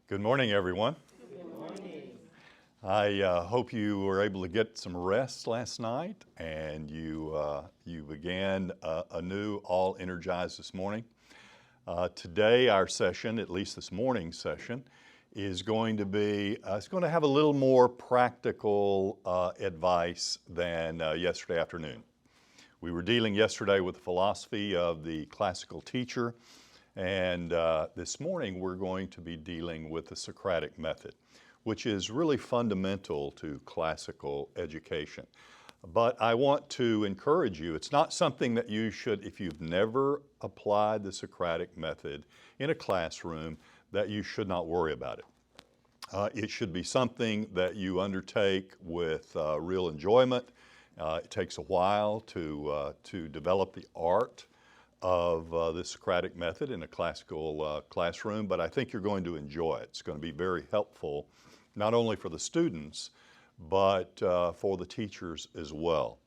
Good morning, everyone. Good morning. I hope you were able to get some rest last night and you began anew, all energized this morning. Today, our session, at least this morning's session, is going to be, it's going to have a little more practical advice than yesterday afternoon. We were dealing yesterday with the philosophy of the classical teacher, and this morning we're going to be dealing with the Socratic Method, which is really fundamental to classical education. But I want to encourage you, it's not something that you should, if you've never applied the Socratic Method in a classroom, that you should not worry about it. It should be something that you undertake with real enjoyment. It takes a while to develop the art of the Socratic Method in a classical classroom, but I think you're going to enjoy it. It's going to be very helpful, not only for the students, but for the teachers as well.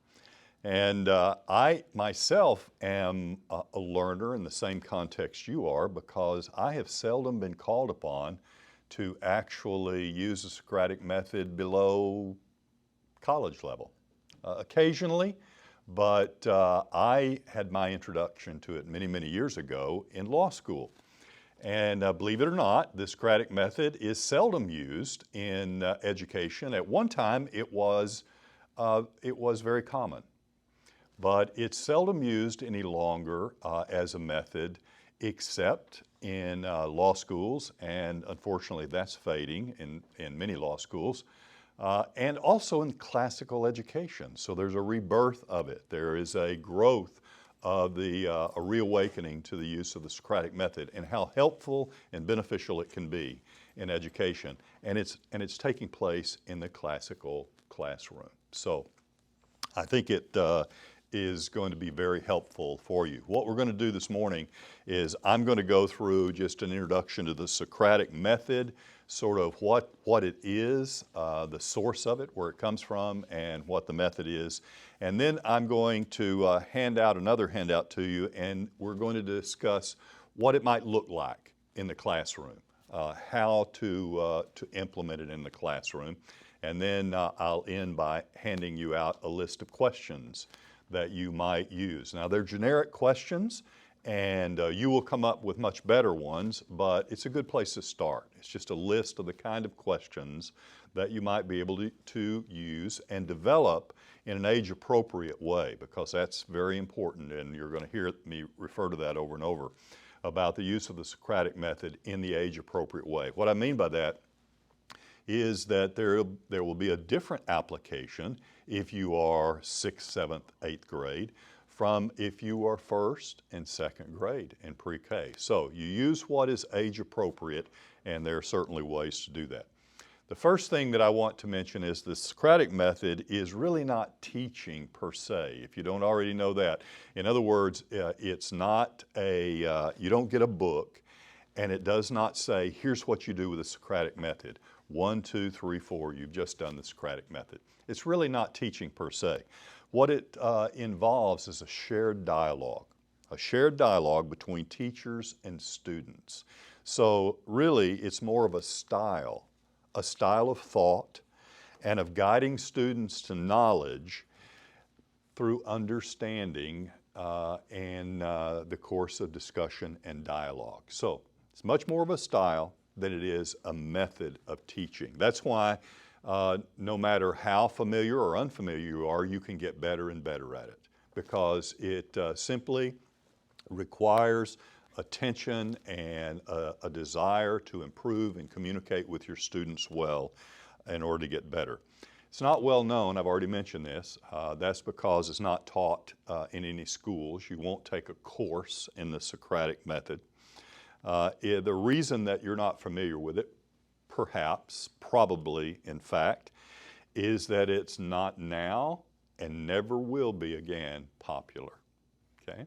And I myself am a learner in the same context you are, because I have seldom been called upon to actually use the Socratic Method below college level. Occasionally, but I had my introduction to it many, many years ago in law school. And believe it or not, the Socratic Method is seldom used in education. At one time, it was very common, but it's seldom used any longer as a method, except in law schools, and unfortunately that's fading in many law schools. And also in classical education. So there's a rebirth of it. There is a growth of a reawakening to the use of the Socratic Method and how helpful and beneficial it can be in education. And it's taking place in the classical classroom. So I think it is going to be very helpful for you. What we're going to do this morning is I'm going to go through just an introduction to the Socratic Method, sort of what it is, the source of it, where it comes from, and what the method is. And then I'm going to hand out another handout to you, and we're going to discuss what it might look like in the classroom, how to implement it in the classroom. And then I'll end by handing you out a list of questions that you might use. Now, they're generic questions, and you will come up with much better ones, but it's a good place to start. It's just a list of the kind of questions that you might be able to use and develop in an age-appropriate way, because that's very important, and you're going to hear me refer to that over and over, about the use of the Socratic Method in the age-appropriate way. What I mean by that is that there will be a different application if you are 6th, 7th, 8th grade from if you are 1st and 2nd grade in pre-K. So you use what is age appropriate, and there are certainly ways to do that. The first thing that I want to mention is the Socratic Method is really not teaching per se, if you don't already know that. In other words, it's not you don't get a book and it does not say, here's what you do with the Socratic Method. 1, 2, 3, 4, you've just done the Socratic Method. It's really not teaching per se. What it involves is a shared dialogue between teachers and students. So really, it's more of a style of thought and of guiding students to knowledge through understanding and the course of discussion and dialogue. So it's much more of a style than it is a method of teaching. That's why no matter how familiar or unfamiliar you are, you can get better and better at it, because it simply requires attention and a desire to improve and communicate with your students well in order to get better. It's not well known, I've already mentioned this, that's because it's not taught in any schools. You won't take a course in the Socratic Method. The reason that you're not familiar with it, perhaps, probably, in fact, is that it's not now and never will be again popular, okay?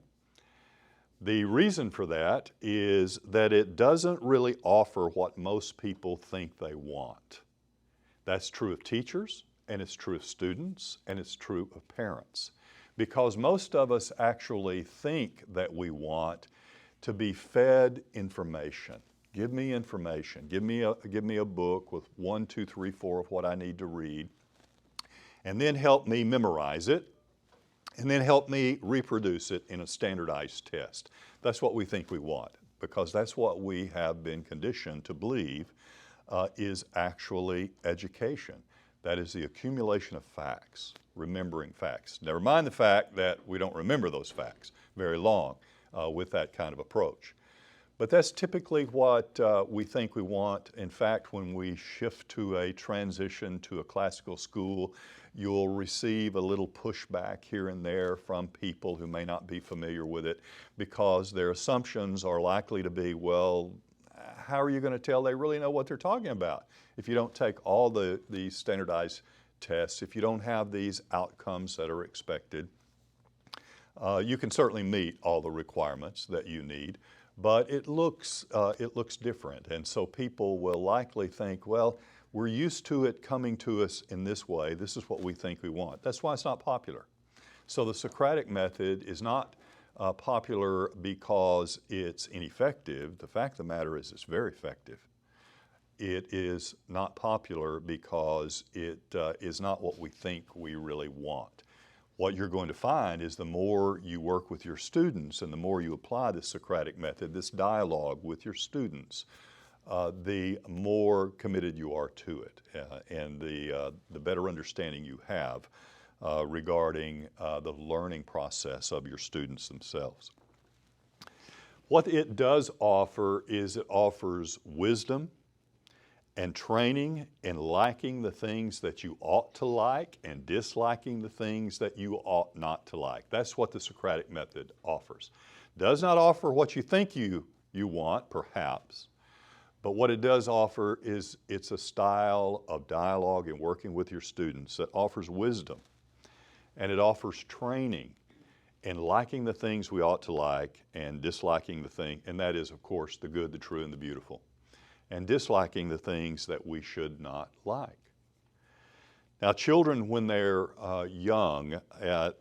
The reason for that is that it doesn't really offer what most people think they want. That's true of teachers, and it's true of students, and it's true of parents. Because most of us actually think that we want to be fed information. Give me information. Give me a book with 1, 2, 3, 4 of what I need to read, and then help me memorize it, and then help me reproduce it in a standardized test. That's what we think we want, because that's what we have been conditioned to believe is actually education. That is the accumulation of facts, remembering facts. Never mind the fact that we don't remember those facts very long with that kind of approach. But that's typically what we think we want. In fact, when we shift to a transition to a classical school, you'll receive a little pushback here and there from people who may not be familiar with it, because their assumptions are likely to be, well, how are you going to tell they really know what they're talking about if you don't take all these standardized tests, if you don't have these outcomes that are expected? You can certainly meet all the requirements that you need, but it looks different. And so people will likely think, well, we're used to it coming to us in this way. This is what we think we want. That's why it's not popular. So the Socratic method is not popular because it's ineffective. The fact of the matter is it's very effective. It is not popular because it is not what we think we really want. What you're going to find is the more you work with your students and the more you apply the Socratic method, this dialogue with your students, the more committed you are to it, and the better understanding you have regarding the learning process of your students themselves. What it does offer is it offers wisdom and training in liking the things that you ought to like and disliking the things that you ought not to like. That's what the Socratic method offers. Does not offer what you think you want, perhaps, but what it does offer is it's a style of dialogue and working with your students that offers wisdom, and it offers training in liking the things we ought to like and disliking the thing, and that is, of course, the good, the true, and the beautiful, and disliking the things that we should not like. Now, children, when they're young,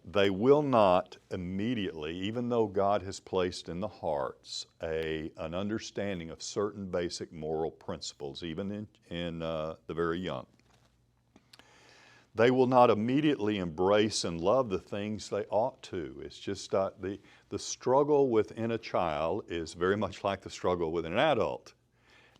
they will not immediately, even though God has placed in the hearts an understanding of certain basic moral principles, even in the very young, they will not immediately embrace and love the things they ought to. It's just the struggle within a child is very much like the struggle within an adult.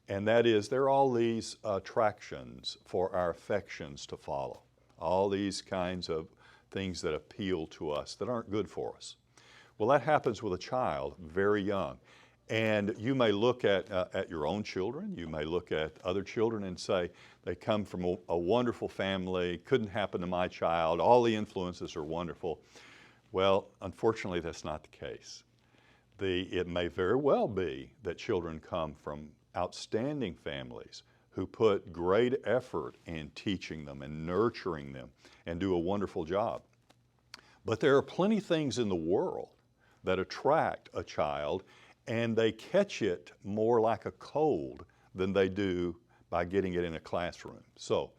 And that is, there are all these attractions for our affections to follow, all these kinds of things that appeal to us that aren't good for us. Well, that happens with a child very young. And you may look at your own children, you may look at other children and say, they come from a wonderful family, couldn't happen to my child, all the influences are wonderful. Well, unfortunately, that's not the case. It may very well be that children come from outstanding families who put great effort in teaching them and nurturing them and do a wonderful job. But there are plenty of things in the world that attract a child, and they catch it more like a cold than they do by getting it in a classroom. So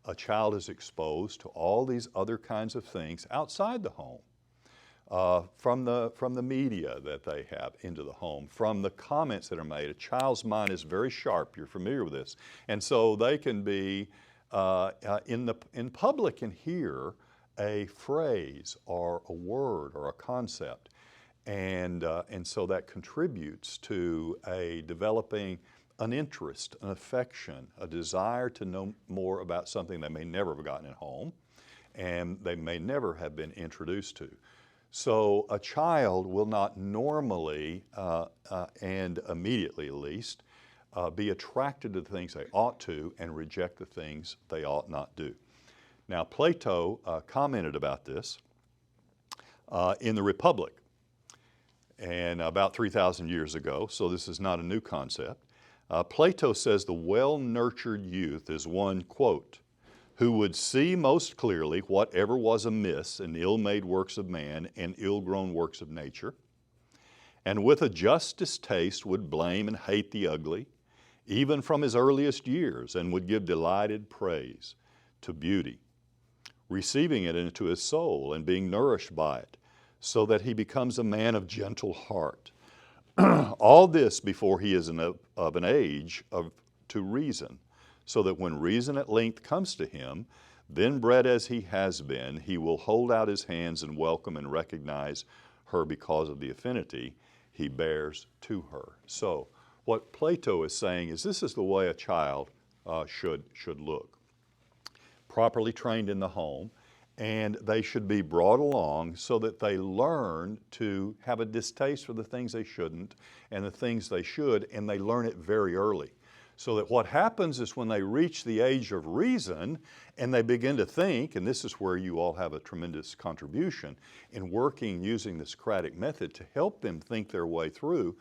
a child is exposed to all these other kinds of things outside the home, from the media that they have into the home, from the comments that are made. A child's mind is very sharp. You're familiar with this. And so they can be in public and hear a phrase or a word or a concept. And so that contributes to a developing an interest, an affection, a desire to know more about something they may never have gotten at home and they may never have been introduced to. So a child will not normally, and immediately at least, be attracted to the things they ought to and reject the things they ought not do. Now, Plato commented about this in the Republic, and about 3,000 years ago, so this is not a new concept. Plato says the well-nurtured youth is one, quote, who would see most clearly whatever was amiss in ill-made works of man and ill-grown works of nature, and with a just distaste would blame and hate the ugly, even from his earliest years, and would give delighted praise to beauty, receiving it into his soul and being nourished by it, so that he becomes a man of gentle heart, All this before he is of an age to reason, so that when reason at length comes to him, then bred as he has been, he will hold out his hands and welcome and recognize her because of the affinity he bears to her. So what Plato is saying is this is the way a child should look. Properly trained in the home, and they should be brought along so that they learn to have a distaste for the things they shouldn't and the things they should, and they learn it very early. So that what happens is when they reach the age of reason and they begin to think, and this is where you all have a tremendous contribution in working using the Socratic method to help them think their way through,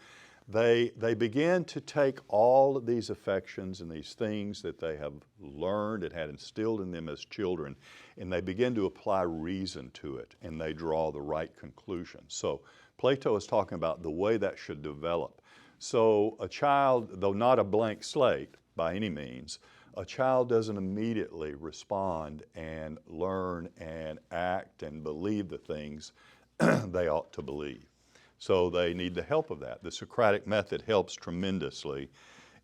they begin to take all of these affections and these things that they have learned and had instilled in them as children, and they begin to apply reason to it, and they draw the right conclusion. So Plato is talking about the way that should develop. So a child, though not a blank slate by any means, a child doesn't immediately respond and learn and act and believe the things they ought to believe. So they need the help of that. The Socratic method helps tremendously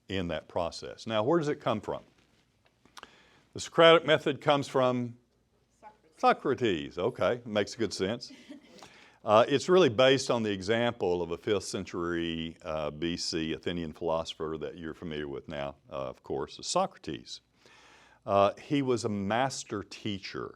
in that process. Now, where does it come from? The Socratic method comes from Socrates. Okay, makes good sense. It's really based on the example of a 5th century BC Athenian philosopher that you're familiar with now, of course, is Socrates. He was a master teacher.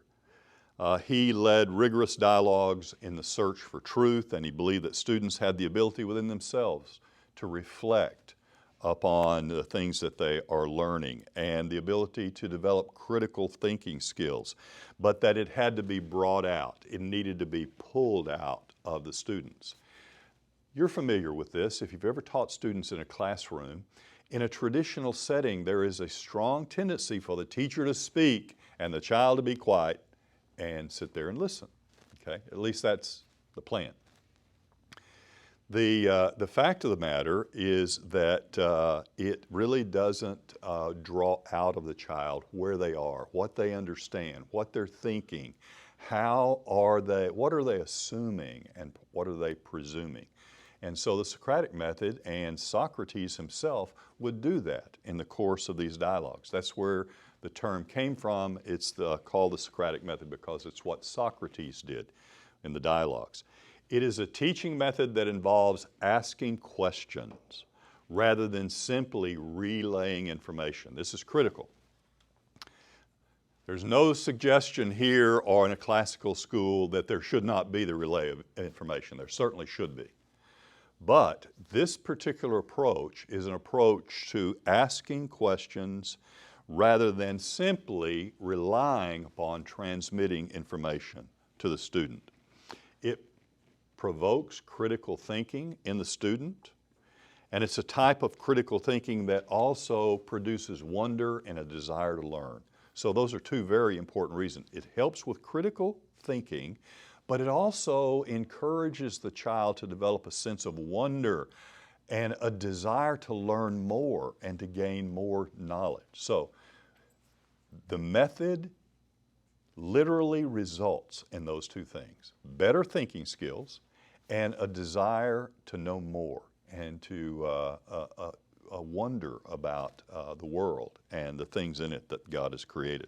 He led rigorous dialogues in the search for truth, and he believed that students had the ability within themselves to reflect upon the things that they are learning and the ability to develop critical thinking skills, but that it had to be brought out. It needed to be pulled out of the students. You're familiar with this. If you've ever taught students in a classroom, in a traditional setting, there is a strong tendency for the teacher to speak and the child to be quiet and sit there and listen. Okay, at least that's the plan. The fact of the matter is that it really doesn't draw out of the child where they are, what they understand, what they're thinking, what are they assuming, and what are they presuming. And so the Socratic method and Socrates himself would do that in the course of these dialogues. That's where the term came from. It's called the Socratic method because it's what Socrates did in the dialogues. It is a teaching method that involves asking questions rather than simply relaying information. This is critical. There's no suggestion here or in a classical school that there should not be the relay of information. There certainly should be. But this particular approach is an approach to asking questions rather than simply relying upon transmitting information to the student. It provokes critical thinking in the student, and it's a type of critical thinking that also produces wonder and a desire to learn. So those are two very important reasons. It helps with critical thinking, but it also encourages the child to develop a sense of wonder and a desire to learn more and to gain more knowledge. So the method literally results in those two things: better thinking skills and a desire to know more and to a wonder about the world and the things in it that God has created.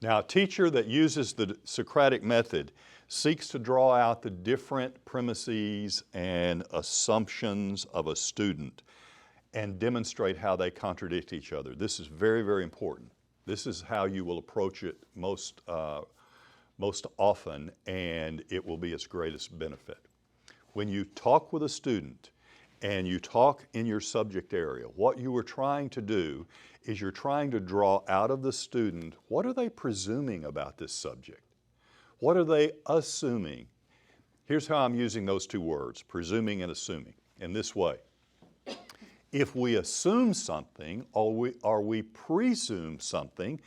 Now, a teacher that uses the Socratic method seeks to draw out the different premises and assumptions of a student and demonstrate how they contradict each other. This is very, very important. This is how you will approach it most often, and it will be its greatest benefit. When you talk with a student and you talk in your subject area, what you are trying to do is you're trying to draw out of the student, what are they presuming about this subject? What are they assuming? Here's how I'm using those two words, presuming and assuming, in this way. If we assume something or we presume something,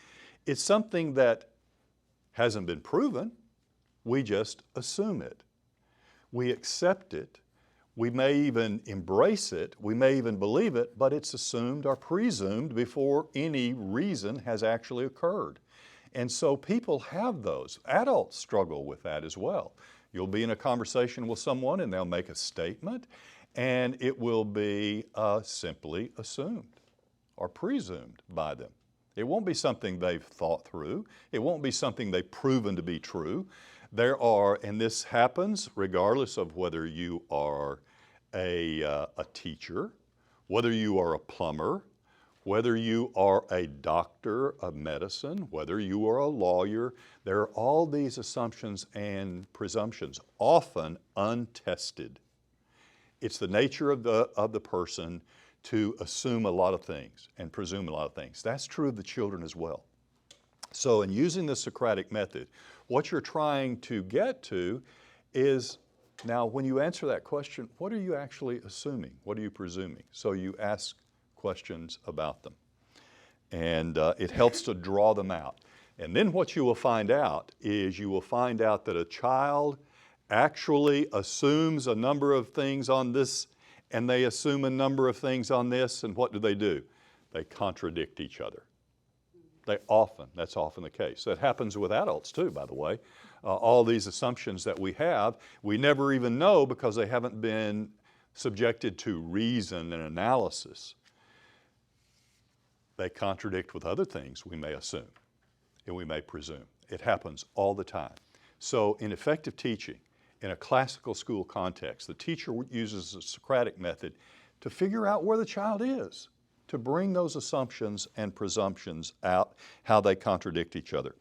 it's something that hasn't been proven. We just assume it. We accept it. We may even embrace it. We may even believe it, but it's assumed or presumed before any reason has actually occurred. And so people have those. Adults struggle with that as well. You'll be in a conversation with someone and they'll make a statement, and it will be simply assumed or presumed by them. It won't be something they've thought through. It won't be something they've proven to be true. And this happens regardless of whether you are a teacher, whether you are a plumber, whether you are a doctor of medicine, whether you are a lawyer. There are all these assumptions and presumptions, often untested. It's the nature of the person to assume a lot of things and presume a lot of things. That's true of the children as well. So in using the Socratic method, what you're trying to get to is, now when you answer that question, what are you actually assuming? What are you presuming? So you ask questions about them. And it helps to draw them out. And then what you will find out is you will find out that a child actually assumes a number of things on this, and they assume a number of things on this, and what do? They contradict each other. That's often the case. That happens with adults too, by the way. All these assumptions that we have, we never even know because they haven't been subjected to reason and analysis. They contradict with other things we may assume and we may presume. It happens all the time. So in effective teaching, in a classical school context, the teacher uses the Socratic method to figure out where the child is, to bring those assumptions and presumptions out, how they contradict each other.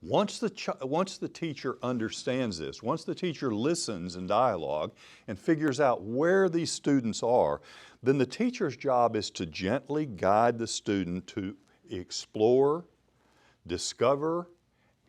Once the teacher understands this, once the teacher listens in dialogue and figures out where these students are, then the teacher's job is to gently guide the student to explore, discover,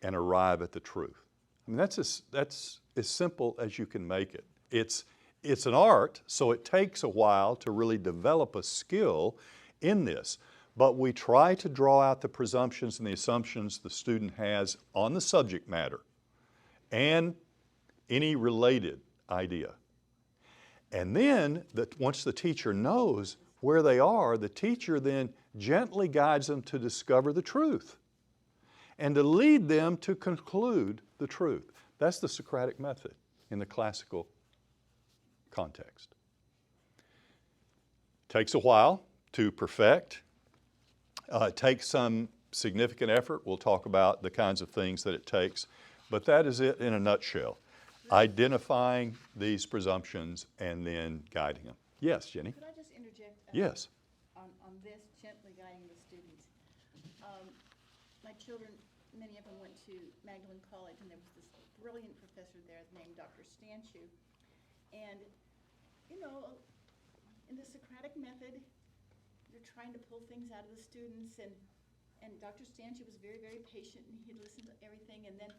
and arrive at the truth. I mean, that's as simple as you can make it. It's an art, so it takes a while to really develop a skill in this. But we try to draw out the presumptions and the assumptions the student has on the subject matter and any related idea. And then, once the teacher knows where they are, the teacher then gently guides them to discover the truth and to lead them to conclude the truth. That's the Socratic method in the classical context. Takes a while to perfect. It takes some significant effort. We'll talk about the kinds of things that it takes, but that is it in a nutshell. Identifying these presumptions and then guiding them. Yes, Jenny? Could I just interject? Yes. On this, gently guiding the students. My children, many of them went to Magdalen College, and there was this brilliant professor there named Dr. Stanchu. And, you know, in the Socratic method, you're trying to pull things out of the students, and Dr. Stanchu was very, very patient, and he'd listen to everything, and then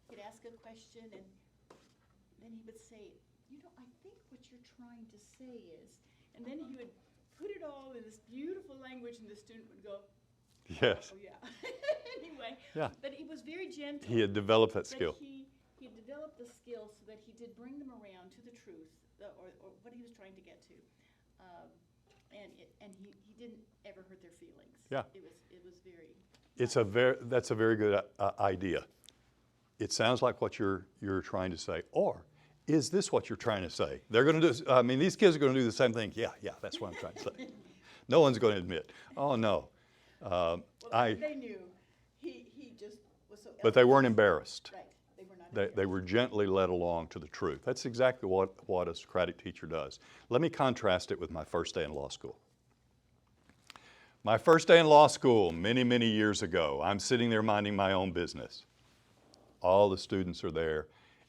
he'd ask a question, and then he would say, you know, I think what you're trying to say is, and then he would put it all in this beautiful language, and the student would go, yes. Oh, yeah. Anyway, yeah. But he was very gentle. He had developed that skill. He developed the skill so that he did bring them around to the truth, or what he was trying to get to. And he didn't ever hurt their feelings. Yeah. It was very. That's a very good idea. It sounds like what you're trying to say, or is this what you're trying to say? They're going to do. I mean, these kids are going to do the same thing. Yeah, that's what I'm trying to say. No one's going to admit. Oh no. They knew. He just was so. But they weren't embarrassed. Right. They were not. They were gently led along to the truth. That's exactly what a Socratic teacher does. Let me contrast it with my first day in law school. My first day in law school, many, many years ago, I'm sitting there minding my own business. All the students are there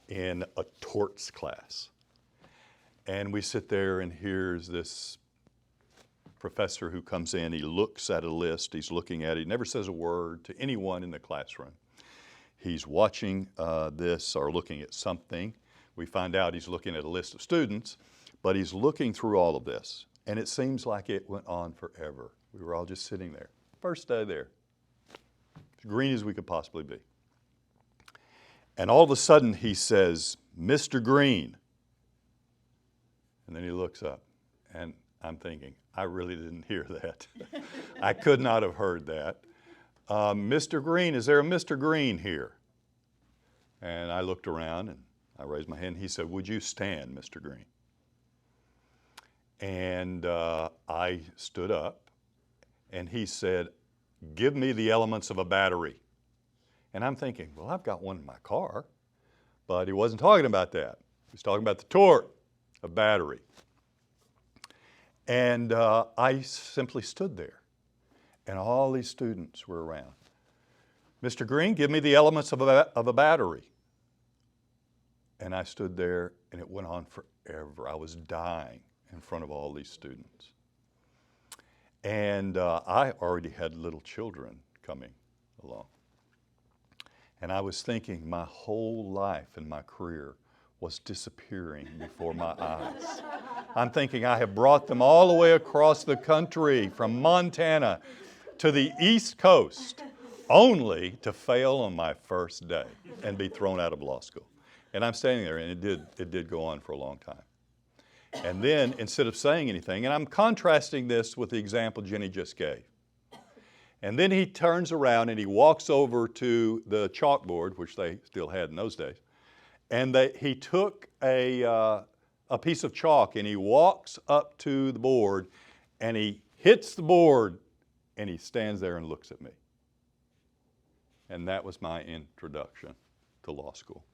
in a torts class. And we sit there, and here's this professor who comes in. He looks at a list. He's looking at it. He never says a word to anyone in the classroom. He's watching this or looking at something. We find out he's looking at a list of students, but he's looking through all of this. And it seems like it went on forever. We were all just sitting there. First day there. As green as we could possibly be. And all of a sudden he says, Mr. Green. And then he looks up, and I'm thinking, I really didn't hear that. I could not have heard that. Mr. Green, is there a Mr. Green here? And I looked around and I raised my hand. He said, would you stand, Mr. Green? And I stood up, and he said, "Give me the elements of a battery." And I'm thinking, well, I've got one in my car. But he wasn't talking about that. He was talking about the torque of battery. And I simply stood there, and all these students were around. "Mr. Green, give me the elements of a battery." And I stood there, and it went on forever. I was dying in front of all these students. And I already had little children coming along. And I was thinking my whole life and my career was disappearing before my eyes. I'm thinking I have brought them all the way across the country from Montana to the East Coast only to fail on my first day and be thrown out of law school. And I'm standing there, and it did go on for a long time. And then instead of saying anything, and I'm contrasting this with the example Jenny just gave. And then he turns around and he walks over to the chalkboard, which they still had in those days, and he took a piece of chalk and he walks up to the board and he hits the board and he stands there and looks at me. And that was my introduction to law school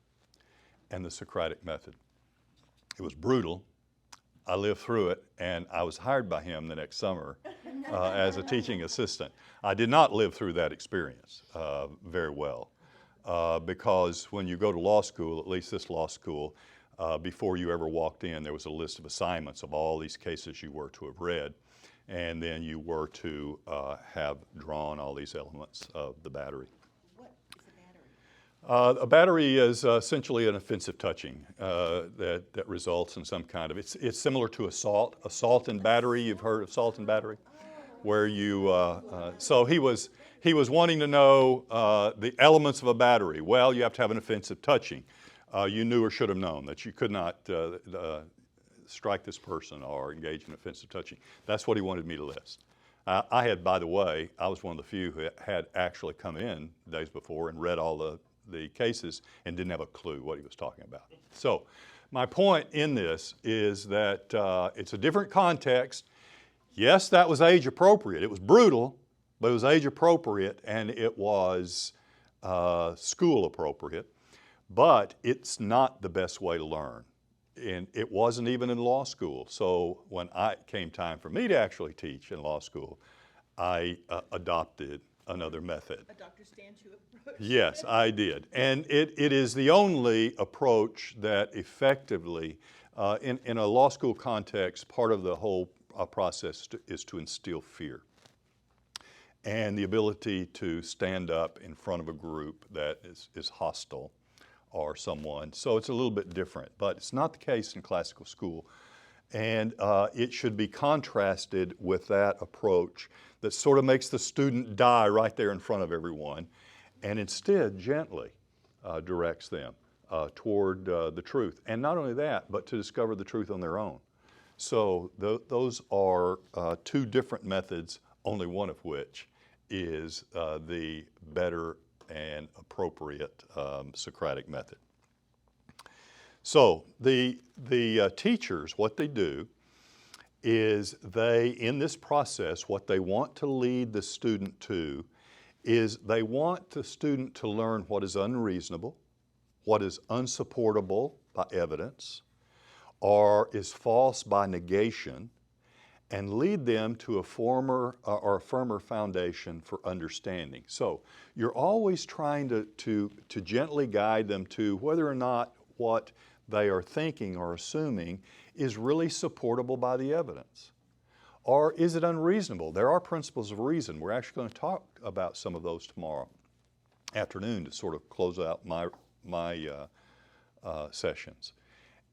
and the Socratic method. It was brutal. I lived through it, and I was hired by him the next summer as a teaching assistant. I did not live through that experience very well because when you go to law school, at least this law school, before you ever walked in, there was a list of assignments of all these cases you were to have read, and then you were to have drawn all these elements of the battery. A battery is essentially an offensive touching that results in some kind of, it's similar to assault. Assault and battery, you've heard of assault and battery? Where you, so he was wanting to know the elements of a battery. Well, you have to have an offensive touching. You knew or should have known that you could not strike this person or engage in offensive touching. That's what he wanted me to list. I had, by the way, I was one of the few who had actually come in days before and read all the cases and didn't have a clue what he was talking about. So my point in this is that it's a different context. Yes, that was age appropriate. It was brutal, but it was age appropriate and it was school appropriate, but it's not the best way to learn. And it wasn't even in law school. So when it came time for me to actually teach in law school, I adopted another method. A Dr. Stanchu approach. Yes, I did. And it is the only approach that effectively, in a law school context, part of the whole process is to instill fear and the ability to stand up in front of a group that is hostile or someone. So it's a little bit different, but it's not the case in classical school. And it should be contrasted with that approach that sort of makes the student die right there in front of everyone and instead gently directs them toward the truth. And not only that, but to discover the truth on their own. So those are two different methods, only one of which is the better and appropriate Socratic method. So the teachers, what they do is in this process, what they want to lead the student to is they want the student to learn what is unreasonable, what is unsupportable by evidence, or is false by negation, and lead them to a firmer foundation for understanding. So you're always trying to gently guide them to whether or not what they are thinking or assuming is really supportable by the evidence. Or is it unreasonable? There are principles of reason. We're actually going to talk about some of those tomorrow afternoon to sort of close out my sessions.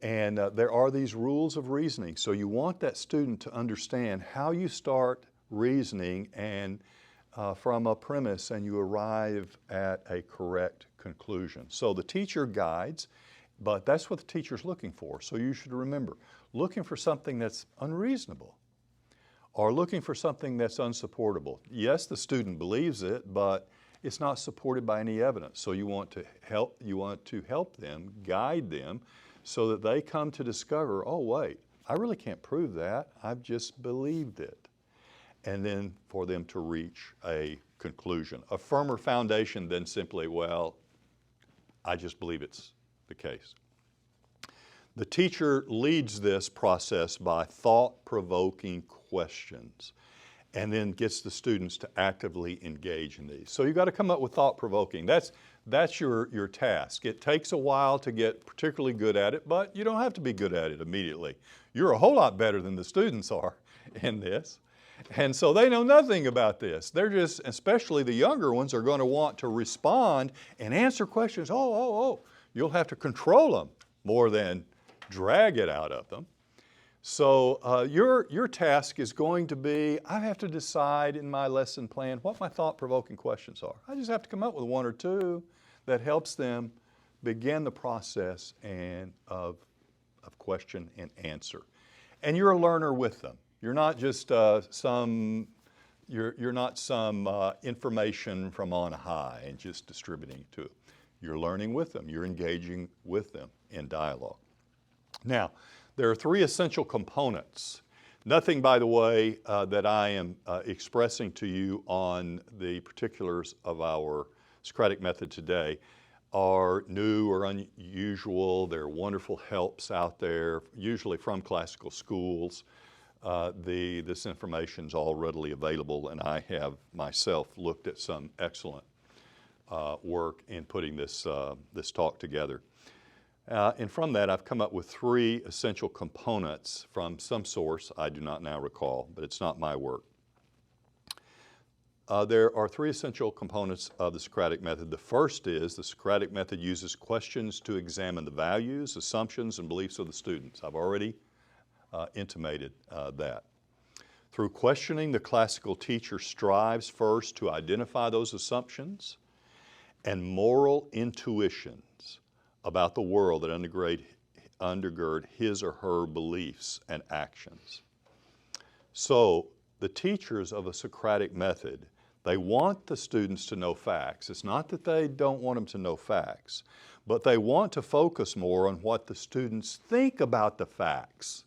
And there are these rules of reasoning. So you want that student to understand how you start reasoning and from a premise and you arrive at a correct conclusion. So the teacher guides, but that's what the teacher's looking for. So you should remember, looking for something that's unreasonable or looking for something that's unsupportable. Yes, the student believes it, but it's not supported by any evidence. So you want to help them, guide them, so that they come to discover, oh wait, I really can't prove that. I've just believed it. And then for them to reach a conclusion, a firmer foundation than simply, well, I just believe it's the case. The teacher leads this process by thought-provoking questions and then gets the students to actively engage in these. So you've got to come up with thought-provoking. That's your task. It takes a while to get particularly good at it, but you don't have to be good at it immediately. You're a whole lot better than the students are in this. And so they know nothing about this. They're just, especially the younger ones, are going to want to respond and answer questions. Oh. You'll have to control them more than drag it out of them. So your task is going to be, I have to decide in my lesson plan what my thought-provoking questions are. I just have to come up with one or two that helps them begin the process of question and answer. And you're a learner with them. You're not just some information from on high and just distributing it to them. You're learning with them. You're engaging with them in dialogue. Now, there are three essential components. Nothing, by the way, that I am expressing to you on the particulars of our Socratic method today are new or unusual. There are wonderful helps out there, usually from classical schools. This information is all readily available, and I have myself looked at some excellent work in putting this talk together. And from that, I've come up with three essential components from some source I do not now recall, but it's not my work. There are three essential components of the Socratic method. The first is the Socratic method uses questions to examine the values, assumptions, and beliefs of the students. I've already intimated that. Through questioning, the classical teacher strives first to identify those assumptions and moral intuitions about the world that undergird his or her beliefs and actions. So the teachers of a Socratic method, they want the students to know facts. It's not that they don't want them to know facts, but they want to focus more on what the students think about the facts.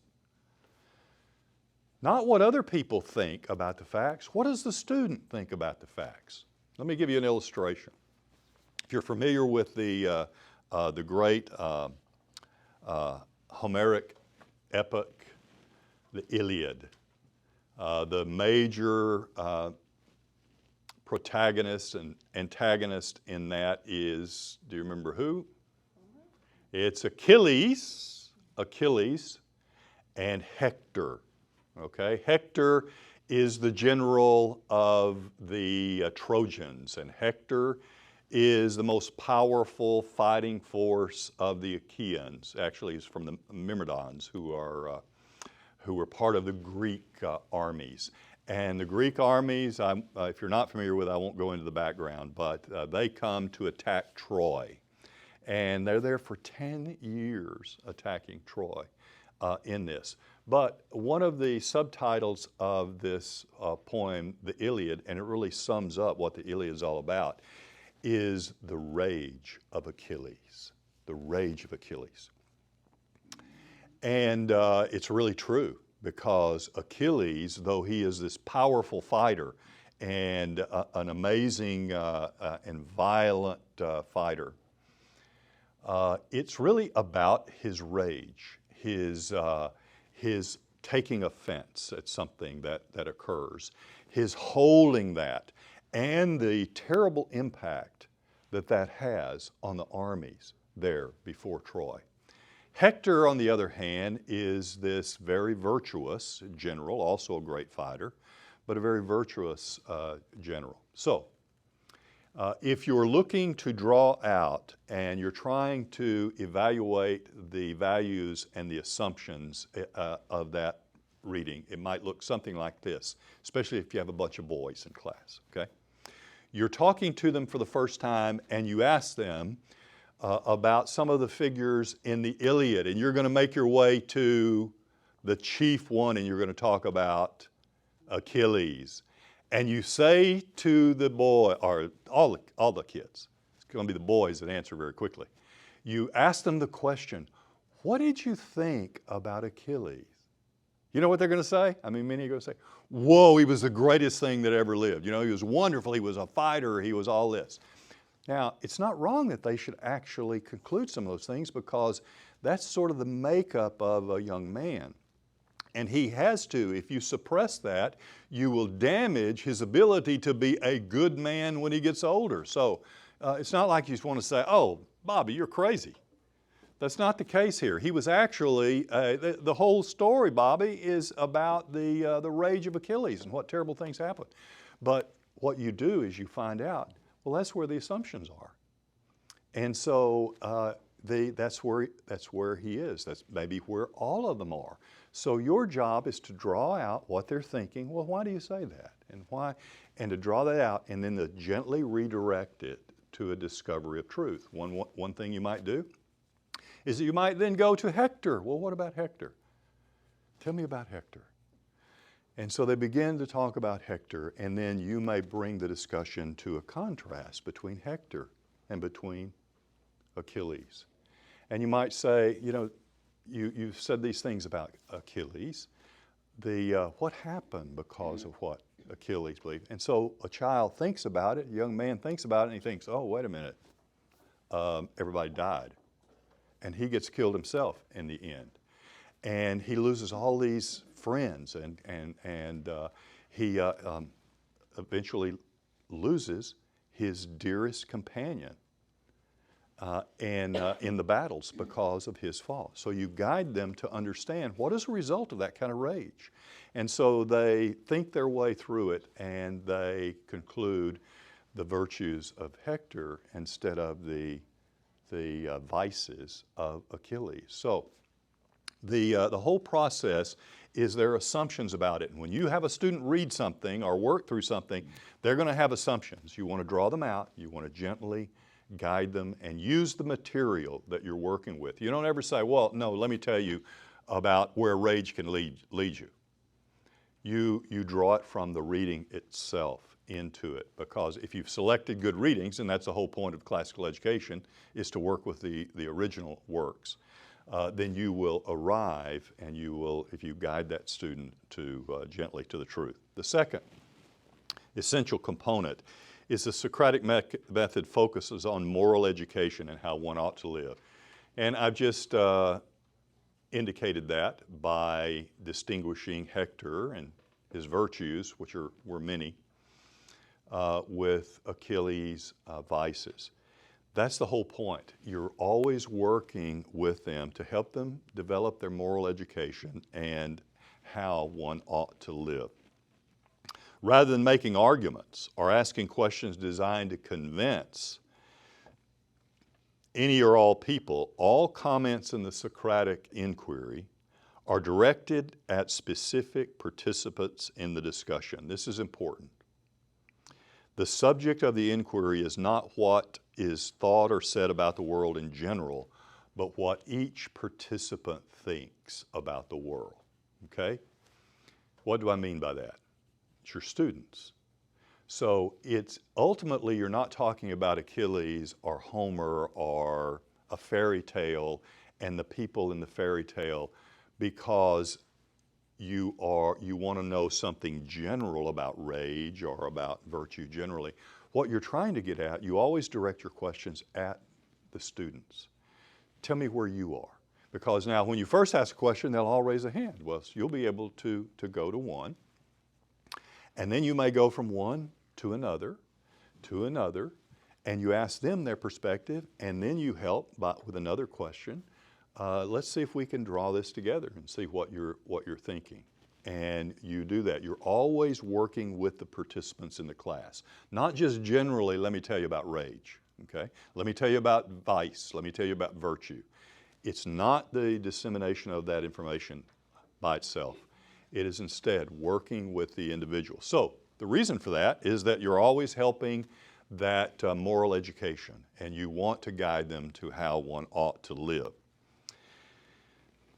Not what other people think about the facts. What does the student think about the facts? Let me give you an illustration. If you're familiar with the great Homeric epic, the Iliad, the major protagonist and antagonist in that is, do you remember who? It's Achilles and Hector. Okay, Hector is the general of the Trojans, and Hector is the most powerful fighting force of the Achaeans. Actually, he's from the Myrmidons, who were part of the Greek armies. And the Greek armies, if you're not familiar with it, I won't go into the background, but they come to attack Troy. And they're there for 10 years attacking Troy in this. But one of the subtitles of this poem, the Iliad, and it really sums up what the Iliad is all about, is the rage of Achilles. The rage of Achilles. And it's really true, because Achilles, though he is this powerful fighter and an amazing and violent fighter, it's really about his rage, his taking offense at something that occurs, his holding that, and the terrible impact that has on the armies there before Troy. Hector, on the other hand, is this very virtuous general, also a great fighter, but a very virtuous general. So, if you're looking to draw out and you're trying to evaluate the values and the assumptions of that reading, it might look something like this, especially if you have a bunch of boys in class, okay? You're talking to them for the first time and you ask them about some of the figures in the Iliad, and you're going to make your way to the chief one and you're going to talk about Achilles. And you say to the boy, or all the kids, it's going to be the boys that answer very quickly. You ask them the question, what did you think about Achilles? You know what they're going to say? I mean, many are going to say, whoa, he was the greatest thing that ever lived. You know, he was wonderful, he was a fighter, he was all this. Now, it's not wrong that they should actually conclude some of those things, because that's sort of the makeup of a young man. And he has to. If you suppress that, you will damage his ability to be a good man when he gets older. So it's not like you just want to say, oh, Bobby, you're crazy. That's not the case here. He was actually, the whole story, Bobby, is about the rage of Achilles and what terrible things happened. But what you do is you find out, well, that's where the assumptions are. And so that's where he is. That's maybe where all of them are. So your job is to draw out what they're thinking. Well, why do you say that? And why? And to draw that out, and then to gently redirect it to a discovery of truth. One thing you might do is that you might then go to Hector. Well, what about Hector? Tell me about Hector. And so they begin to talk about Hector, and then you may bring the discussion to a contrast between Hector and between Achilles. And you might say, you know, you've said these things about Achilles. What happened because of what Achilles believed? And so a child thinks about it, a young man thinks about it, and he thinks, oh, wait a minute, everybody died. And he gets killed himself in the end. And he loses all these friends, and he eventually loses his dearest companion in the battles because of his fall. So you guide them to understand what is the result of that kind of rage. And so they think their way through it, and they conclude the virtues of Hector instead of the vices of Achilles. So the whole process is their assumptions about it. And when you have a student read something or work through something, they're going to have assumptions. You want to draw them out. You want to gently guide them and use the material that you're working with. You don't ever say, well, no, let me tell you about where rage can lead you. You draw it from the reading itself into it, because if you've selected good readings, and that's the whole point of classical education, is to work with the original works, then you will arrive, and you will, if you guide that student to gently to the truth. The second essential component is the Socratic method focuses on moral education and how one ought to live. And I've just indicated that by distinguishing Hector and his virtues, which were many, with Achilles' vices. That's the whole point. You're always working with them to help them develop their moral education and how one ought to live. Rather than making arguments or asking questions designed to convince any or all people, all comments in the Socratic inquiry are directed at specific participants in the discussion. This is important. The subject of the inquiry is not what is thought or said about the world in general, but what each participant thinks about the world. Okay? What do I mean by that? It's your students. So it's ultimately, you're not talking about Achilles or Homer or a fairy tale and the people in the fairy tale because you want to know something general about rage or about virtue generally. What you're trying to get at, you always direct your questions at the students. Tell me where you are. Because now when you first ask a question, they'll all raise a hand. Well, so you'll be able to go to one. And then you may go from one to another, and you ask them their perspective, and then you help with another question. Let's see if we can draw this together and see what you're thinking. And you do that. You're always working with the participants in the class. Not just generally, let me tell you about rage, okay? Let me tell you about vice. Let me tell you about virtue. It's not the dissemination of that information by itself. It is instead working with the individual. So the reason for that is that you're always helping that moral education, and you want to guide them to how one ought to live.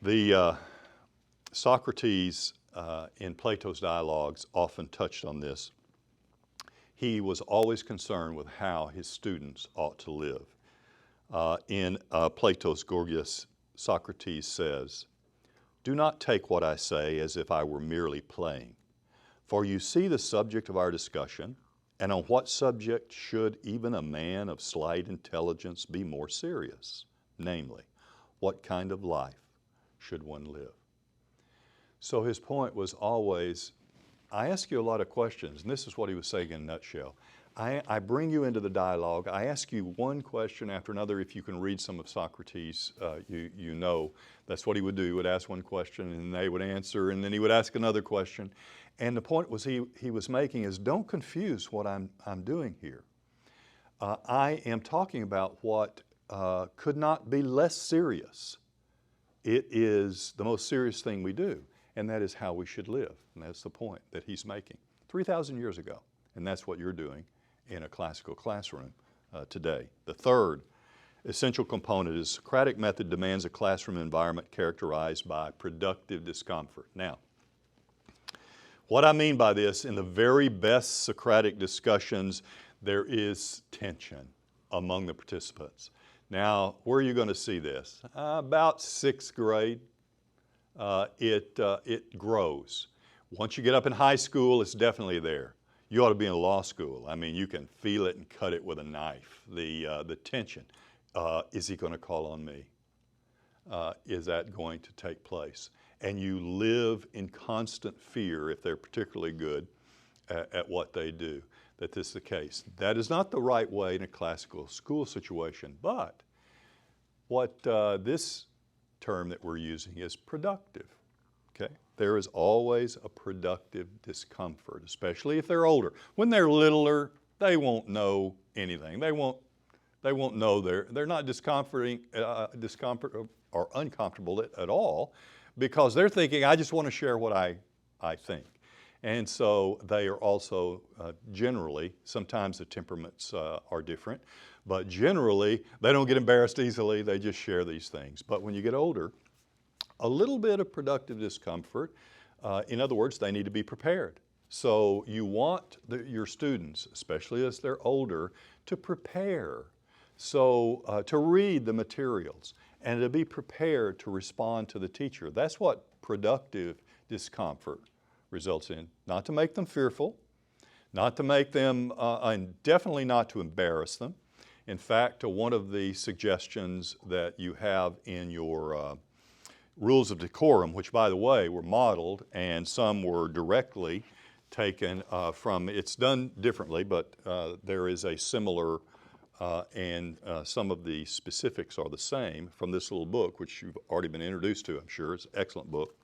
The Socrates in Plato's dialogues often touched on this. He was always concerned with how his students ought to live. In Plato's Gorgias, Socrates says, Do not take what I say as if I were merely playing. For you see the subject of our discussion, and on what subject should even a man of slight intelligence be more serious? Namely, what kind of life should one live? So his point was always, I ask you a lot of questions, and this is what he was saying in a nutshell. I bring you into the dialogue. I ask you one question after another. If you can read some of Socrates, you know that's what he would do. He would ask one question, and they would answer, and then he would ask another question. And the point was he was making is, don't confuse what I'm doing here. I am talking about what could not be less serious. It is the most serious thing we do, and that is how we should live. And that's the point that he's making 3,000 years ago. And that's what you're doing in a classical classroom today. The third essential component is Socratic method demands a classroom environment characterized by productive discomfort. Now, what I mean by this, in the very best Socratic discussions, there is tension among the participants. Now, where are you going to see this? About sixth grade, it grows. Once you get up in high school, it's definitely there. You ought to be in law school. I mean, you can feel it and cut it with a knife. The tension. Is he going to call on me? Is that going to take place? And you live in constant fear, if they're particularly good at what they do, that this is the case. That is not the right way in a classical school situation. But what this term that we're using is productive. Okay? There is always a productive discomfort, especially if they're older. When they're littler, they won't know anything. They won't know they're not discomfort or uncomfortable at all, because they're thinking, I just want to share what I think. And so they are also generally, sometimes the temperaments are different, but generally they don't get embarrassed easily. They just share these things. But when you get older, a little bit of productive discomfort. In other words, they need to be prepared. So you want your students, especially as they're older, to prepare. So to read the materials and to be prepared to respond to the teacher. That's what productive discomfort results in. Not to make them fearful, not to make them, and definitely not to embarrass them. In fact, one of the suggestions that you have in your rules of decorum, which by the way were modeled and some were directly taken from, it's done differently, but there is a similar and some of the specifics are the same from this little book, which you've already been introduced to, I'm sure. It's an excellent book.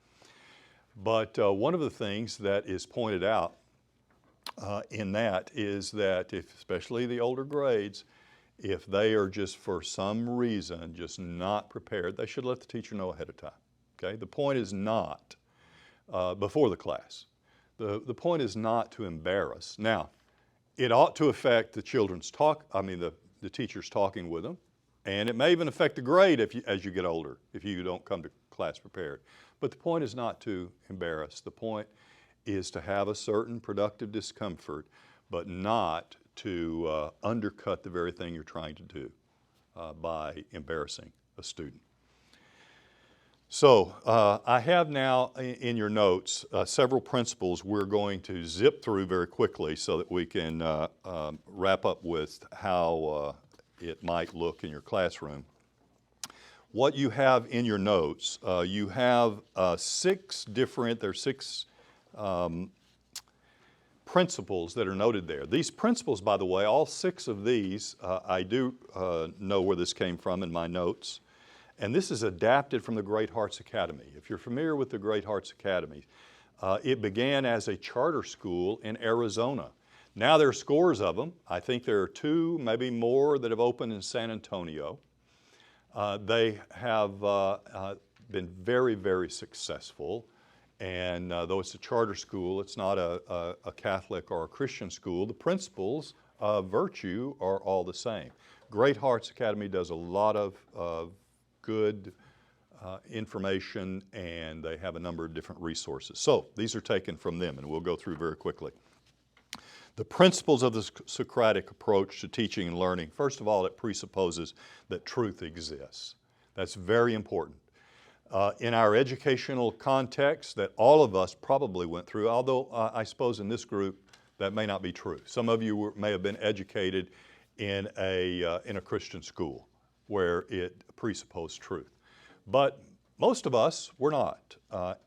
But one of the things that is pointed out in that is that especially the older grades, if they are just for some reason just not prepared, they should let the teacher know ahead of time. Okay? The point is not before the class. The point is not to embarrass. Now, it ought to affect the children's the teachers talking with them, and it may even affect the grade as you get older, if you don't come to class prepared. But the point is not to embarrass. The point is to have a certain productive discomfort, but not to undercut the very thing you're trying to do by embarrassing a student. So I have now in your notes several principles we're going to zip through very quickly so that we can wrap up with how it might look in your classroom. What you have in your notes, you have six principles that are noted there. These principles, by the way, all six of these, I do know where this came from in my notes. And this is adapted from the Great Hearts Academy. If you're familiar with the Great Hearts Academy, it began as a charter school in Arizona. Now there are scores of them. I think there are 2, maybe more, that have opened in San Antonio. They have been very, very successful. And though it's a charter school, it's not a Catholic or a Christian school. The principles of virtue are all the same. Great Hearts Academy does a lot of good information, and they have a number of different resources. So these are taken from them, and we'll go through very quickly. The principles of the Socratic approach to teaching and learning, first of all, it presupposes that truth exists. That's very important. In our educational context that all of us probably went through, although I suppose in this group that may not be true. Some of you may have been educated in a Christian school where it presupposed truth. But most of us were not.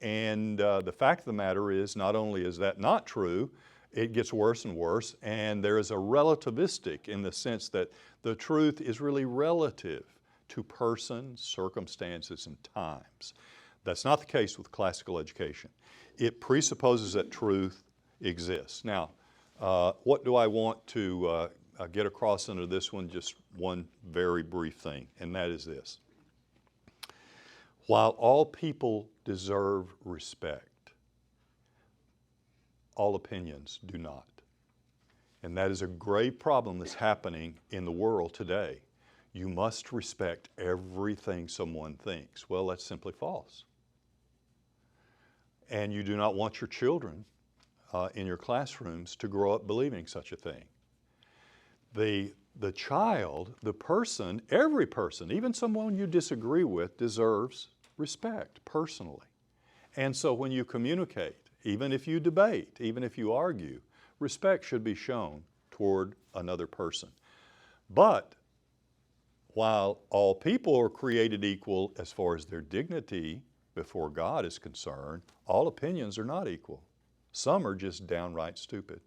And the fact of the matter is, not only is that not true, it gets worse and worse, and there is a relativistic in the sense that the truth is really relative to persons, circumstances, and times. That's not the case with classical education. It presupposes that truth exists. Now, what do I want to get across under this one? Just one very brief thing, and that is this. While all people deserve respect, all opinions do not. And that is a grave problem that's happening in the world today. You must respect everything someone thinks. Well, that's simply false. And you do not want your children in your classrooms to grow up believing such a thing. The child, the person, every person, even someone you disagree with, deserves respect personally. And so when you communicate, even if you debate, even if you argue, respect should be shown toward another person. But while all people are created equal as far as their dignity before God is concerned, all opinions are not equal. Some are just downright stupid.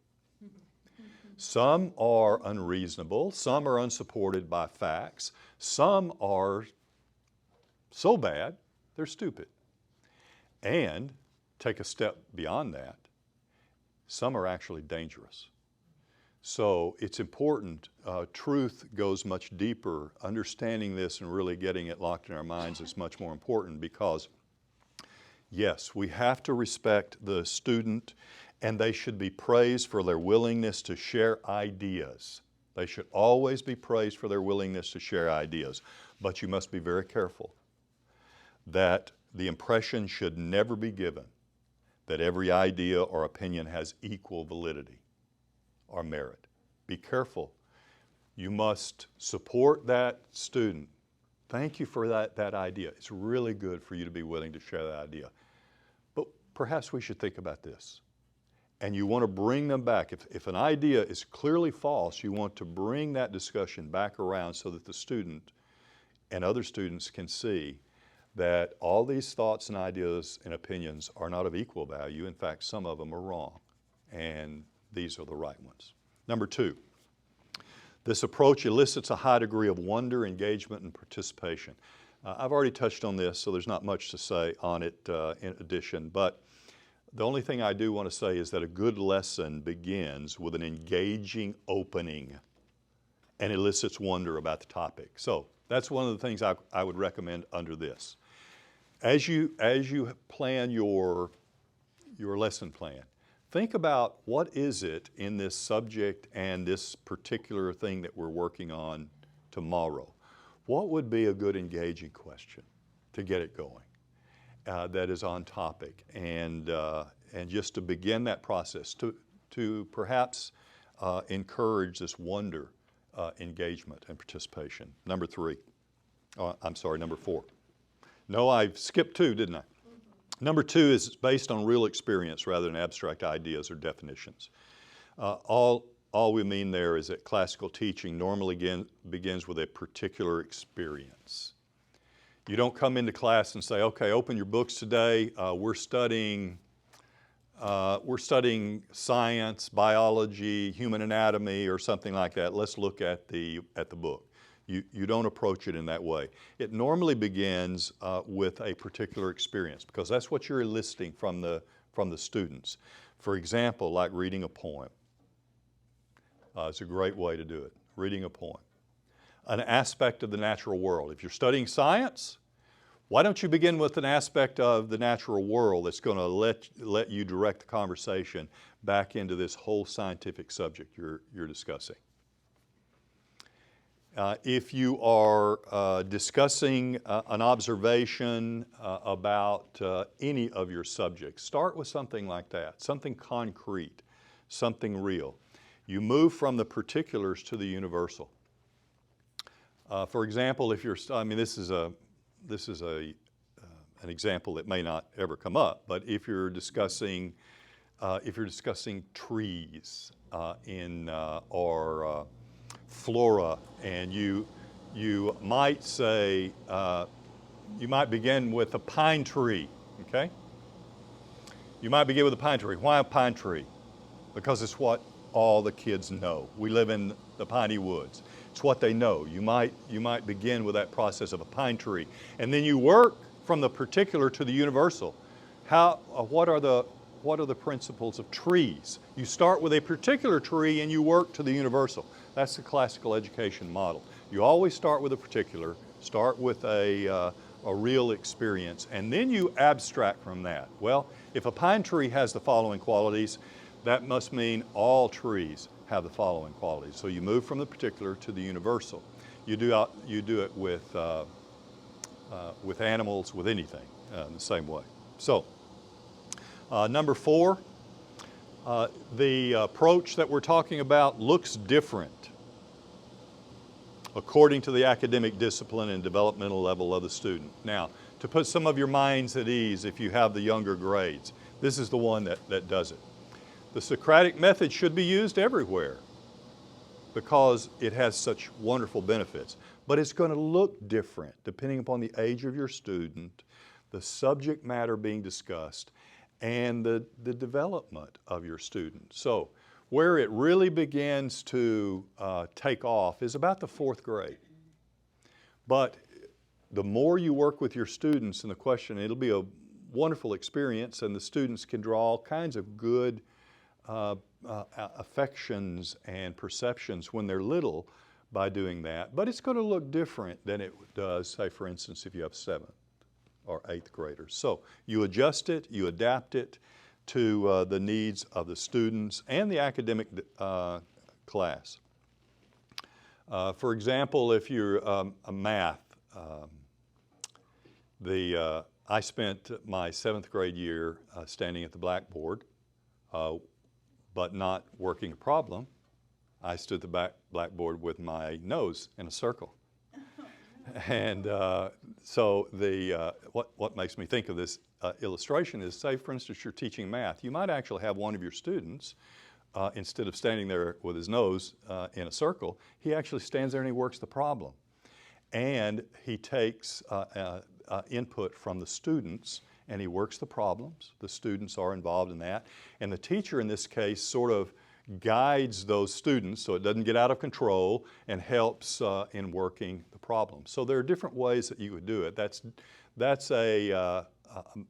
Some are unreasonable. Some are unsupported by facts. Some are so bad, they're stupid. And take a step beyond that, some are actually dangerous. So it's important. Truth goes much deeper. Understanding this and really getting it locked in our minds is much more important because, yes, we have to respect the student and they should be praised for their willingness to share ideas. They should always be praised for their willingness to share ideas. But you must be very careful that the impression should never be given that every idea or opinion has equal validity or merit. Be careful. You must support that student. Thank you for that idea. It's really good for you to be willing to share that idea. But perhaps we should think about this. And you want to bring them back. If an idea is clearly false, you want to bring that discussion back around so that the student and other students can see that all these thoughts and ideas and opinions are not of equal value. In fact, some of them are wrong, and these are the right ones. Number two, this approach elicits a high degree of wonder, engagement, and participation. I've already touched on this, so there's not much to say on it in addition, but the only thing I do want to say is that a good lesson begins with an engaging opening and elicits wonder about the topic. So that's one of the things I would recommend under this. As you plan your lesson plan, think about what is it in this subject and this particular thing that we're working on tomorrow. What would be a good engaging question to get it going that is on topic and just to begin that process to perhaps encourage this wonder, engagement, and participation. Number four. No, I skipped two, didn't I? Mm-hmm. Number two is based on real experience rather than abstract ideas or definitions. All we mean there is that classical teaching normally begins with a particular experience. You don't come into class and say, okay, open your books today. We're studying science, biology, human anatomy, or something like that. Let's look at the book. You don't approach it in that way. It normally begins with a particular experience because that's what you're eliciting from the students. For example, like reading a poem. It's a great way to do it, reading a poem. An aspect of the natural world. If you're studying science, why don't you begin with an aspect of the natural world that's going to let you direct the conversation back into this whole scientific subject you're discussing. If you are discussing an observation about any of your subjects, start with something like that, something concrete, something real. You move from the particulars to the universal. For example, if you're, this is an an example that may not ever come up, but if you're discussing trees or flora, and you might say, you might begin with a pine tree, okay? You might begin with a pine tree. Why a pine tree? Because it's what all the kids know. We live in the piney woods. It's what they know. You might begin with that process of a pine tree, and then you work from the particular to the universal. What are the principles of trees? You start with a particular tree and you work to the universal. That's the classical education model. You always start with a particular, start with a real experience, and then you abstract from that. Well, if a pine tree has the following qualities, that must mean all trees have the following qualities. So you move from the particular to the universal. You do it with animals, with anything, in the same way. So, number 4, the approach that we're talking about looks different according to the academic discipline and developmental level of the student. Now, to put some of your minds at ease, if you have the younger grades, this is the one that does it. The Socratic method should be used everywhere because it has such wonderful benefits. But it's going to look different depending upon the age of your student, the subject matter being discussed, and the development of your student. So where it really begins to take off is about the 4th grade. But the more you work with your students in the question, it'll be a wonderful experience, and the students can draw all kinds of good affections and perceptions when they're little by doing that. But it's going to look different than it does, say, for instance, if you have 7th or 8th graders. So you adjust it, you adapt it to the needs of the students and the academic class. For example, if you're a math, I spent my 7th grade year standing at the blackboard, but not working a problem. I stood at the blackboard with my nose in a circle. And so what makes me think of this illustration is, say, for instance, you're teaching math. You might actually have one of your students, instead of standing there with his nose in a circle, he actually stands there and he works the problem. And he takes input from the students and he works the problems. The students are involved in that. And the teacher in this case sort of guides those students so it doesn't get out of control and helps in working the problem. So there are different ways that you would do it. That's a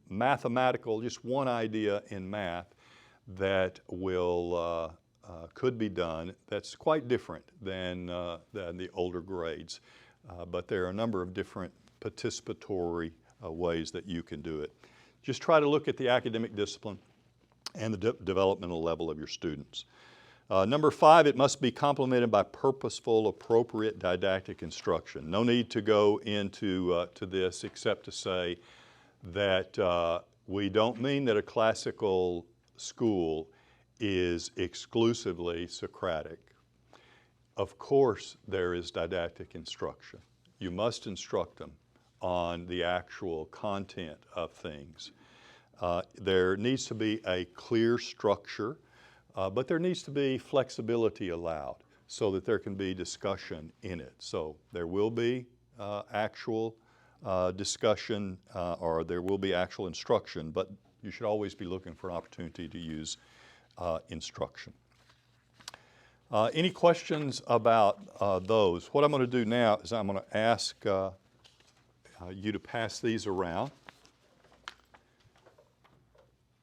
mathematical, just one idea in math that could be done that's quite different than the older grades. But there are a number of different participatory ways that you can do it. Just try to look at the academic discipline and the developmental level of your students. Number 5, it must be complemented by purposeful, appropriate didactic instruction. No need to go into to this except to say that we don't mean that a classical school is exclusively Socratic. Of course, there is didactic instruction. You must instruct them on the actual content of things. There needs to be a clear structure, but there needs to be flexibility allowed so that there can be discussion in it. So there will be actual discussion or there will be actual instruction, but you should always be looking for an opportunity to use instruction. Any questions about those? What I'm going to do now is I'm going to ask you to pass these around.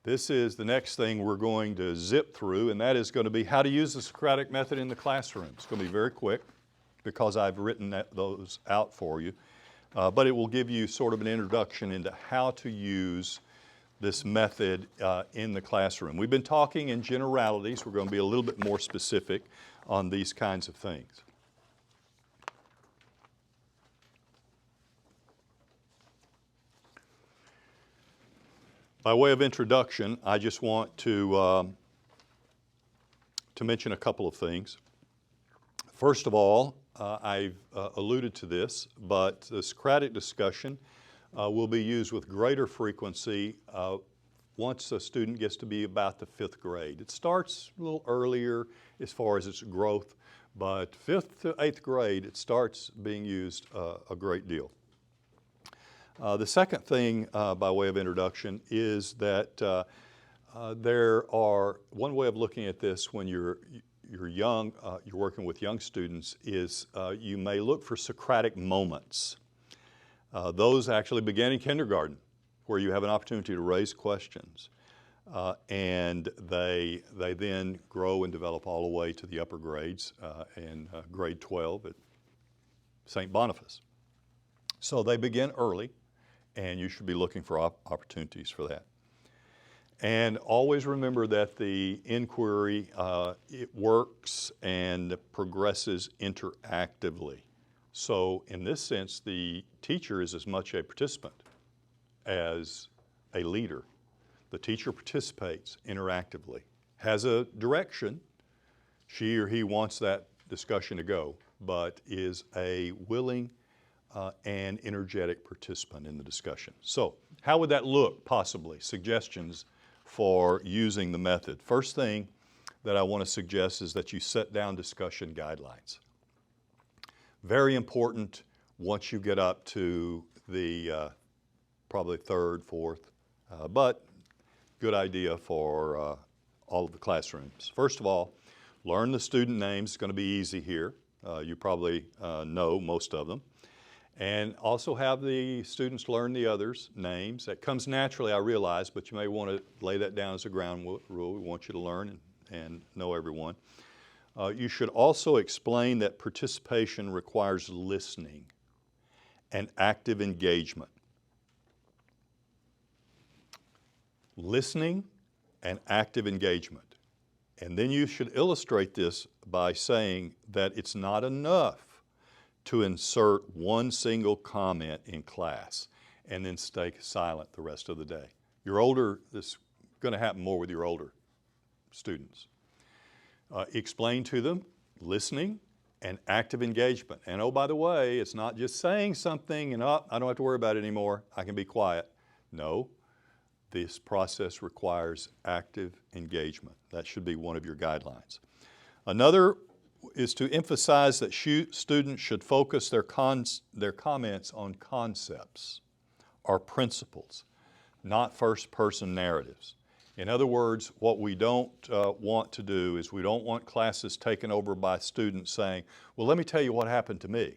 This is the next thing we're going to zip through, and that is going to be how to use the Socratic method in the classroom. It's going to be very quick because I've written those out for you, but it will give you sort of an introduction into how to use this method in the classroom. We've been talking in generalities. We're going to be a little bit more specific on these kinds of things. By way of introduction, I just want to mention a couple of things. First of all, I've alluded to this, but the Socratic discussion will be used with greater frequency once a student gets to be about the 5th grade. It starts a little earlier as far as its growth, but 5th to 8th grade, it starts being used a great deal. The second thing, by way of introduction, is that one way of looking at this when you're young, you're working with young students, is you may look for Socratic moments. Those actually begin in kindergarten, where you have an opportunity to raise questions. And they then grow and develop all the way to the upper grades and grade 12 at St. Boniface. So they begin early, and you should be looking for opportunities for that. And always remember that the inquiry, it works and progresses interactively. So in this sense, the teacher is as much a participant as a leader. The teacher participates interactively, has a direction. She or he wants that discussion to go, but is a willing and energetic participant in the discussion. So how would that look, possibly? Suggestions for using the method. First thing that I want to suggest is that you set down discussion guidelines. Very important once you get up to the probably 3rd, 4th, but good idea for all of the classrooms. First of all, learn the student names. It's going to be easy here. You probably know most of them. And also have the students learn the others' names. That comes naturally, I realize, but you may want to lay that down as a ground rule. We want you to learn and know everyone. You should also explain that participation requires listening and active engagement. Listening and active engagement. And then you should illustrate this by saying that it's not enough to insert one single comment in class and then stay silent the rest of the day. This is going to happen more with your older students. Explain to them listening and active engagement. And oh, by the way, it's not just saying something and I don't have to worry about it anymore, I can be quiet. No, this process requires active engagement. That should be one of your guidelines. Another is to emphasize that students should focus their comments on concepts or principles, not first-person narratives. In other words, what we don't want to do is we don't want classes taken over by students saying, well, let me tell you what happened to me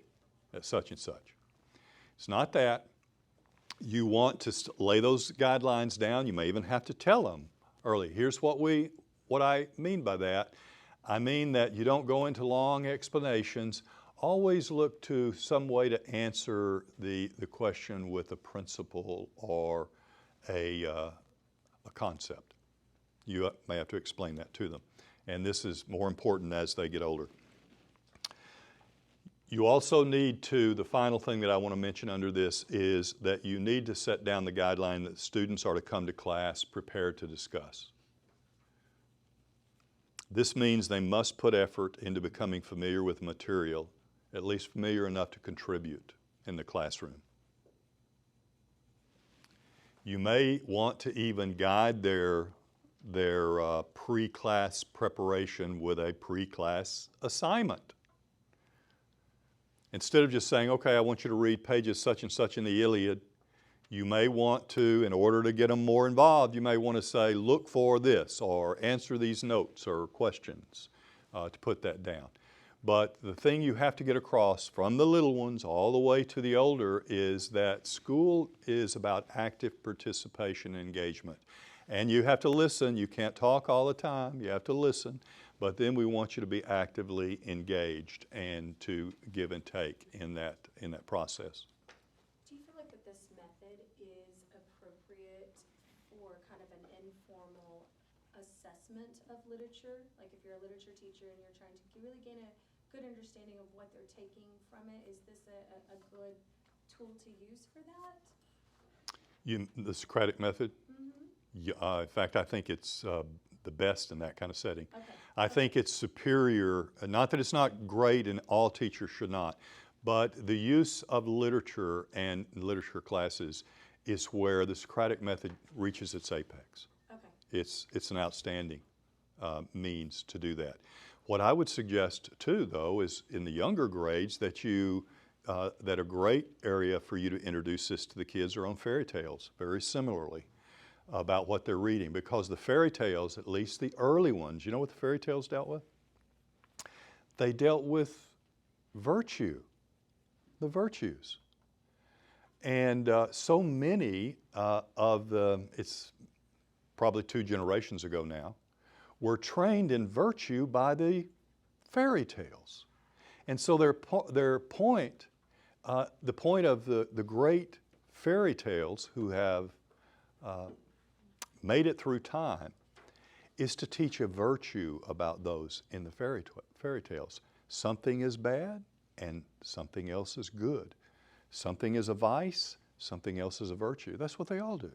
at such and such. It's not that. You want to lay those guidelines down. You may even have to tell them early. Here's what I mean by that. I mean that you don't go into long explanations. Always look to some way to answer the question with a principle or a concept. You may have to explain that to them. And this is more important as they get older. You also need to, the final thing that I want to mention under this is that you need to set down the guideline that students are to come to class prepared to discuss. This means they must put effort into becoming familiar with material, at least familiar enough to contribute in the classroom. You may want to even guide their pre-class preparation with a pre-class assignment. Instead of just saying, okay, I want you to read pages such and such in the Iliad, you may want to, in order to get them more involved, you may want to say, look for this, or answer these notes or questions to put that down. But the thing you have to get across from the little ones all the way to the older is that school is about active participation and engagement. And you have to listen. You can't talk all the time. You have to listen. But then we want you to be actively engaged and to give and take in that process. Do you feel like that this method is appropriate for kind of an informal assessment of literature? Like if you're a literature teacher and you're trying to really gain a good understanding of what they're taking from it, is this a good tool to use for that? The Socratic Method? Mm-hmm. Yeah, in fact, I think it's the best in that kind of setting. Okay. I think it's superior, not that it's not great and all teachers should not, But the use of literature and literature classes is where the Socratic method reaches its apex. Okay. It's an outstanding means to do that. What I would suggest too, though, is in the younger grades that that a great area for you to introduce this to the kids are on fairy tales, very similarly, about what they're reading. Because the fairy tales, at least the early ones, you know what the fairy tales dealt with? They dealt with virtue, the virtues. And so many it's probably 2 generations ago now, were trained in virtue by the fairy tales. And so the point of the great fairy tales who have made it through time is to teach a virtue about those in the fairy tales. Something is bad and something else is good. Something is a vice, something else is a virtue. That's what they all do.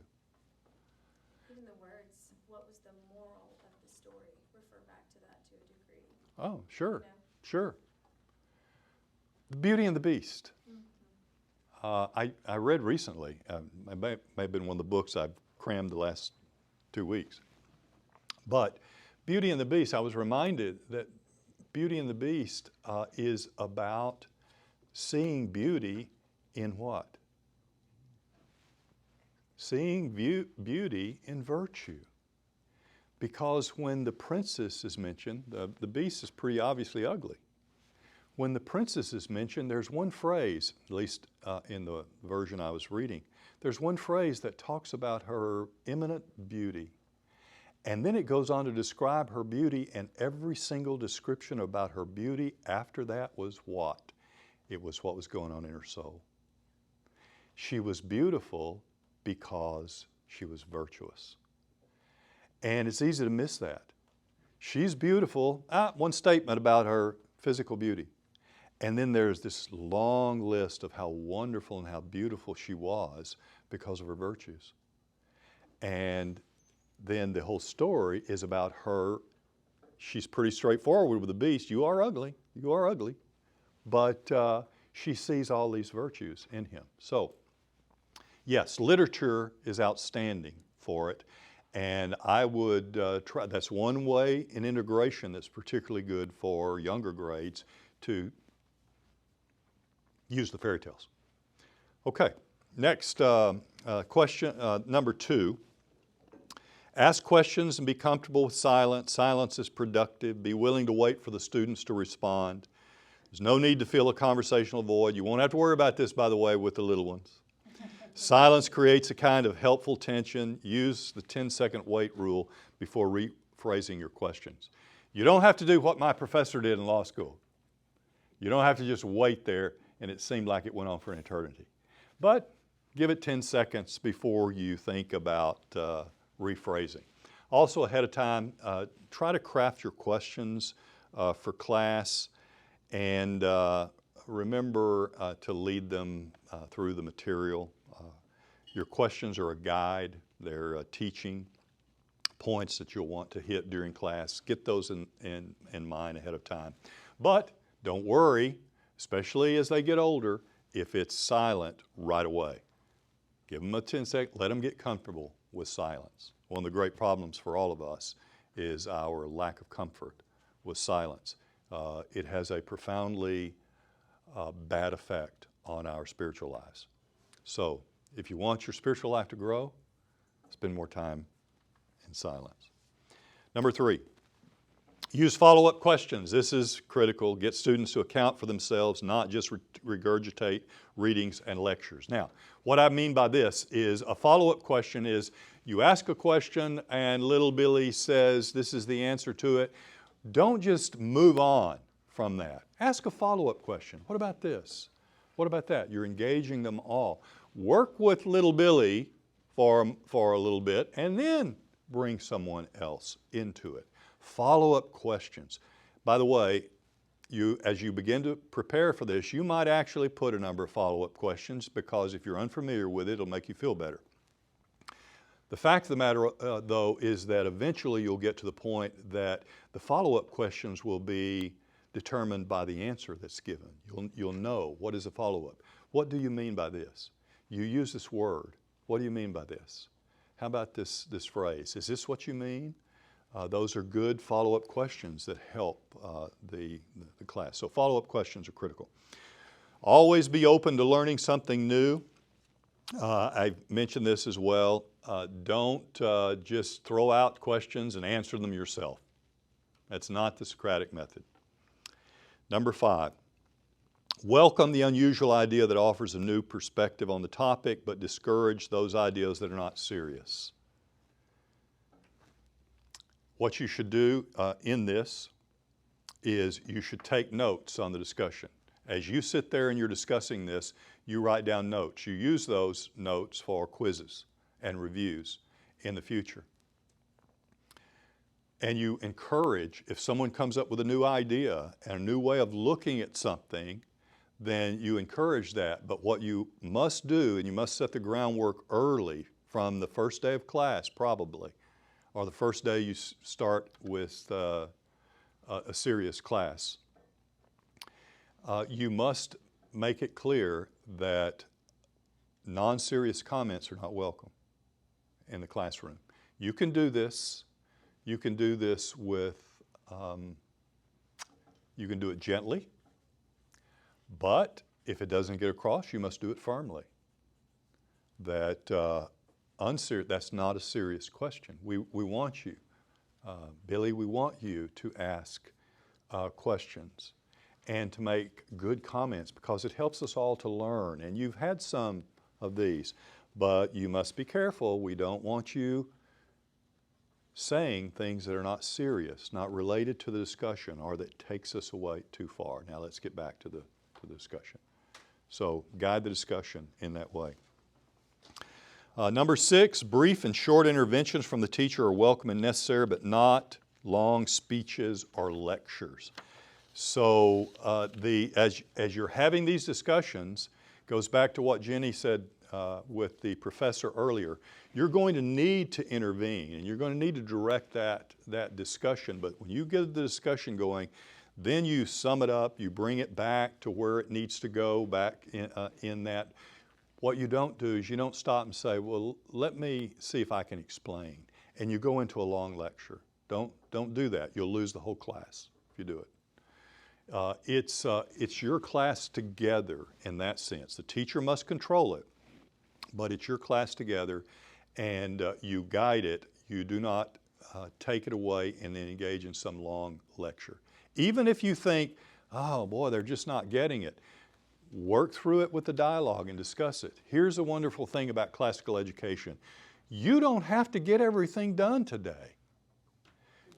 Even the words, what was the moral of the story, refer back to that to a degree. Oh, sure, You know? sure. The Beauty and the Beast. I read recently, it may have been one of the books I've crammed the last 2 weeks. But Beauty and the Beast, I was reminded that Beauty and the Beast is about seeing beauty in what? Seeing beauty in virtue. Because when the princess is mentioned, the beast is pretty obviously ugly. When the princess is mentioned, there's one phrase, at least in the version I was reading, there's one phrase that talks about her eminent beauty. And then it goes on to describe her beauty, and every single description about her beauty after that was what? It was what was going on in her soul. She was beautiful because she was virtuous. And it's easy to miss that. She's beautiful. One statement about her physical beauty. And then there's this long list of how wonderful and how beautiful she was because of her virtues. And then the whole story is about her. She's pretty straightforward with the beast. You are ugly. You are ugly. But she sees all these virtues in him. So, yes, literature is outstanding for it. And I would try, that's one way in integration that's particularly good for younger grades to use the fairy tales. Okay, next question, number 2. Ask questions and be comfortable with silence. Silence is productive. Be willing to wait for the students to respond. There's no need to fill a conversational void. You won't have to worry about this, by the way, with the little ones. Silence creates a kind of helpful tension. Use the 10-second wait rule before rephrasing your questions. You don't have to do what my professor did in law school. You don't have to just wait there and it seemed like it went on for an eternity. But give it 10 seconds before you think about rephrasing. Also ahead of time, try to craft your questions for class and remember to lead them through the material. Your questions are a guide. They're teaching points that you'll want to hit during class. Get those in mind ahead of time. But don't worry, especially as they get older, if it's silent right away. Give them a 10-second, let them get comfortable with silence. One of the great problems for all of us is our lack of comfort with silence. It has a profoundly bad effect on our spiritual lives. So if you want your spiritual life to grow, spend more time in silence. Number 3, use follow-up questions. This is critical. Get students to account for themselves, not just regurgitate readings and lectures. Now, what I mean by this is a follow-up question is you ask a question and little Billy says this is the answer to it. Don't just move on from that. Ask a follow-up question. What about this? What about that? You're engaging them all. Work with little Billy for a little bit and then bring someone else into it. Follow-up questions. By the way, as you begin to prepare for this, you might actually put a number of follow-up questions because if you're unfamiliar with it, it'll make you feel better. The fact of the matter, though, is that eventually you'll get to the point that the follow-up questions will be determined by the answer that's given. You'll know what is a follow-up. What do you mean by this? You use this word. What do you mean by this? How about this phrase? Is this what you mean? Those are good follow-up questions that help the class. So follow-up questions are critical. Always be open to learning something new. I mentioned this as well. Don't just throw out questions and answer them yourself. That's not the Socratic method. Number 5, welcome the unusual idea that offers a new perspective on the topic, but discourage those ideas that are not serious. What you should do in this is you should take notes on the discussion. As you sit there and you're discussing this, you write down notes. You use those notes for quizzes and reviews in the future. And you encourage, if someone comes up with a new idea and a new way of looking at something, then you encourage that. But what you must do, and you must set the groundwork early from the first day of class probably, or the first day you start with a serious class. You must make it clear that non-serious comments are not welcome in the classroom. You can do this. You can do this with, you can do it gently, but if it doesn't get across, you must do it firmly. That that's not a serious question. We want you, Billy, we want you to ask questions and to make good comments because it helps us all to learn. And you've had some of these, but you must be careful. We don't want you saying things that are not serious, not related to the discussion, or that takes us away too far. Now let's get back to the discussion. So guide the discussion in that way. Number 6, brief and short interventions from the teacher are welcome and necessary, but not long speeches or lectures. So as you're having these discussions, goes back to what Jenny said with the professor earlier, you're going to need to intervene and you're going to need to direct that discussion. But when you get the discussion going, then you sum it up, you bring it back to where it needs to go back in that. What you don't do is you don't stop and say, well, let me see if I can explain. And you go into a long lecture. Don't do that. You'll lose the whole class if you do it. It's your class together in that sense. The teacher must control it, but it's your class together, and you guide it. You do not take it away and then engage in some long lecture. Even if you think, oh boy, they're just not getting it, work through it with the dialogue and discuss it. Here's a wonderful thing about classical education. You don't have to get everything done today.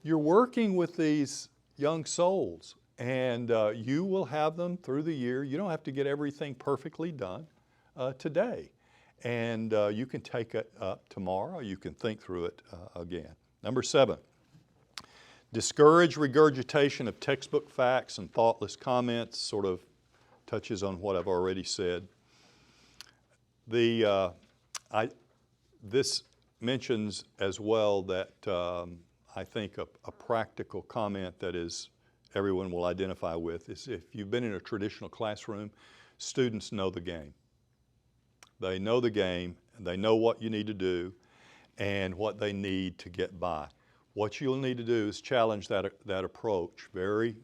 You're working with these young souls, and you will have them through the year. You don't have to get everything perfectly done today. And you can take it up tomorrow. You can think through it again. Number 7, discourage regurgitation of textbook facts and thoughtless comments, sort of touches on what I've already said. This mentions as well that I think a practical comment that everyone will identify with is if you've been in a traditional classroom, students know the game. They know the game, and they know what you need to do and what they need to get by. What you'll need to do is challenge that approach very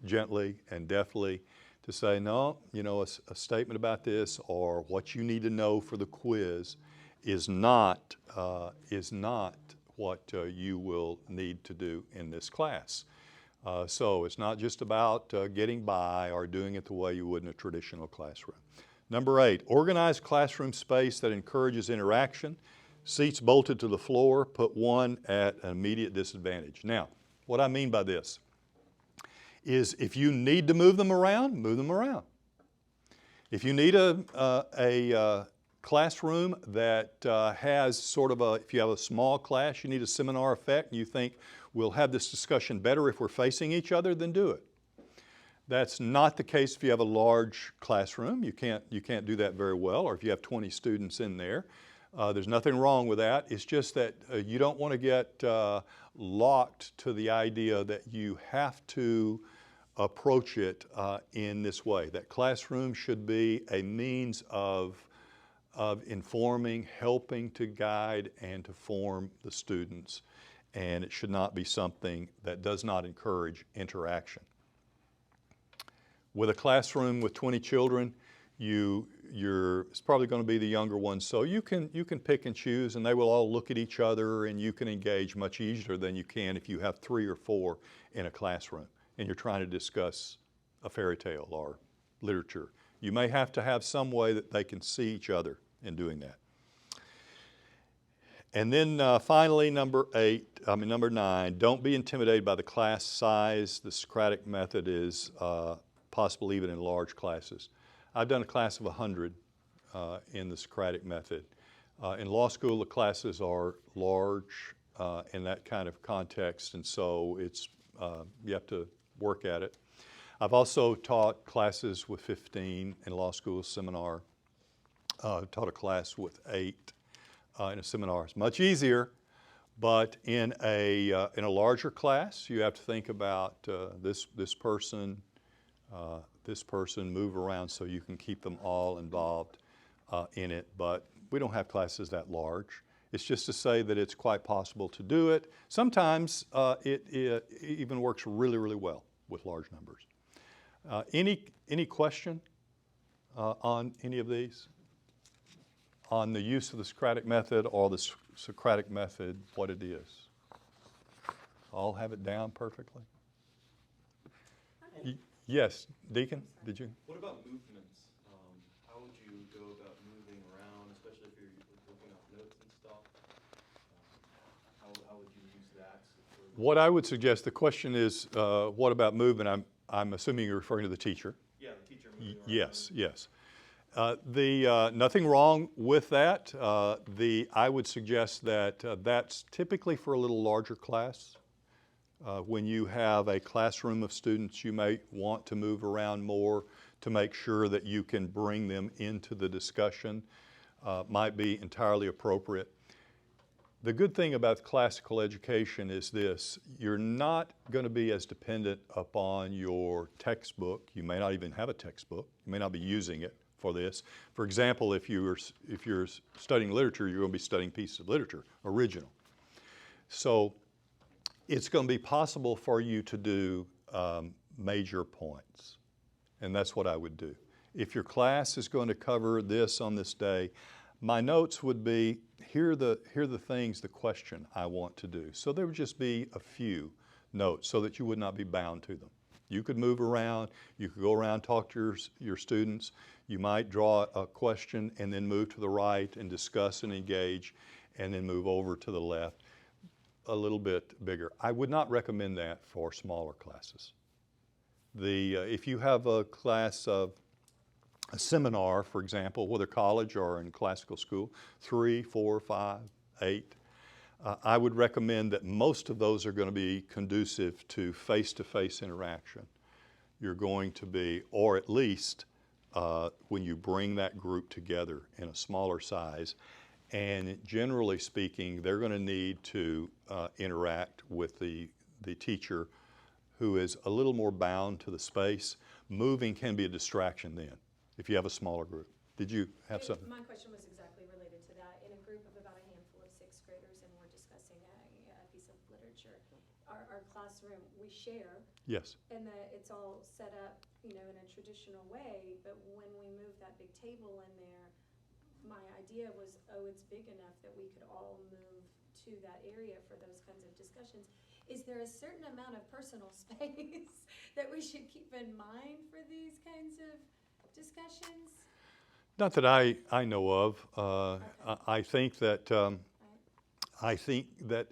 gently and deftly to say, no, you know, a statement about this or what you need to know for the quiz is not what you will need to do in this class. So it's not just about getting by or doing it the way you would in a traditional classroom. Number 8, organize classroom space that encourages interaction. Seats bolted to the floor, put one at an immediate disadvantage. Now, what I mean by this is if you need to move them around, move them around. If you need a classroom that has sort of if you have a small class, you need a seminar effect, and you think we'll have this discussion better if we're facing each other, then do it. That's not the case if you have a large classroom. You can't do that very well, or if you have 20 students in there. There's nothing wrong with that. It's just that you don't want to get locked to the idea that you have to approach it in this way. That classroom should be a means of informing, helping to guide, and to form the students. And it should not be something that does not encourage interaction. With a classroom with 20 children, it's probably going to be the younger ones, so you can pick and choose, and they will all look at each other, and you can engage much easier than you can if you have 3 or 4 in a classroom and you're trying to discuss a fairy tale or literature. You may have to have some way that they can see each other in doing that. And then finally, number 9, don't be intimidated by the class size. The Socratic method is possible even in large classes. I've done a class of 100 in the Socratic method. In law school, the classes are large in that kind of context, and so you have to work at it. I've also taught classes with 15 in law school seminar. Taught a class with 8 in a seminar. It's much easier, but in a larger class, you have to think about this person, move around so you can keep them all involved in it. But we don't have classes that large. It's just to say that it's quite possible to do it. Sometimes it even works really, really well with large numbers. Any question on any of these? On the use of the Socratic method or the Socratic method, what it is? All have it down perfectly? Yes, Deacon, did you? What about movements? How would you go about moving around, especially if you're looking up notes and stuff? How would you use that? What I would suggest, the question is, what about movement? I'm assuming you're referring to the teacher. Yeah, the teacher moving around. Yes. Nothing wrong with that. I would suggest that that's typically for a little larger class. When you have a classroom of students, you may want to move around more to make sure that you can bring them into the discussion. Might be entirely appropriate. The good thing about classical education is this: you're not going to be as dependent upon your textbook. You may not even have a textbook. You may not be using it for this. For example, if you're studying literature, you're going to be studying pieces of literature, original. So it's going to be possible for you to do major points, and that's what I would do. If your class is going to cover this on this day, my notes would be, here are the things, the question I want to do. So there would just be a few notes so that you would not be bound to them. You could move around, you could go around, talk to your students. You might draw a question and then move to the right and discuss and engage, and then move over to the left a little bit bigger. I would not recommend that for smaller classes. If you have a class of a seminar, for example, whether college or in classical school, 3, 4, 5, 8, I would recommend that most of those are going to be conducive to face-to-face interaction. You're going to be, or at least when you bring that group together in a smaller size, and generally speaking, they're going to need to interact with the teacher, who is a little more bound to the space. Moving can be a distraction then, if you have a smaller group. Did you have something? My question was exactly related to that. In a group of about a handful of 6th graders, and we're discussing a piece of literature, our classroom, we share. Yes. And it's all set up, in a traditional way, but when we move that big table in there, my idea was, it's big enough that we could all move to that area for those kinds of discussions. Is there a certain amount of personal space that we should keep in mind for these kinds of discussions? Not that I know of. Okay. I think that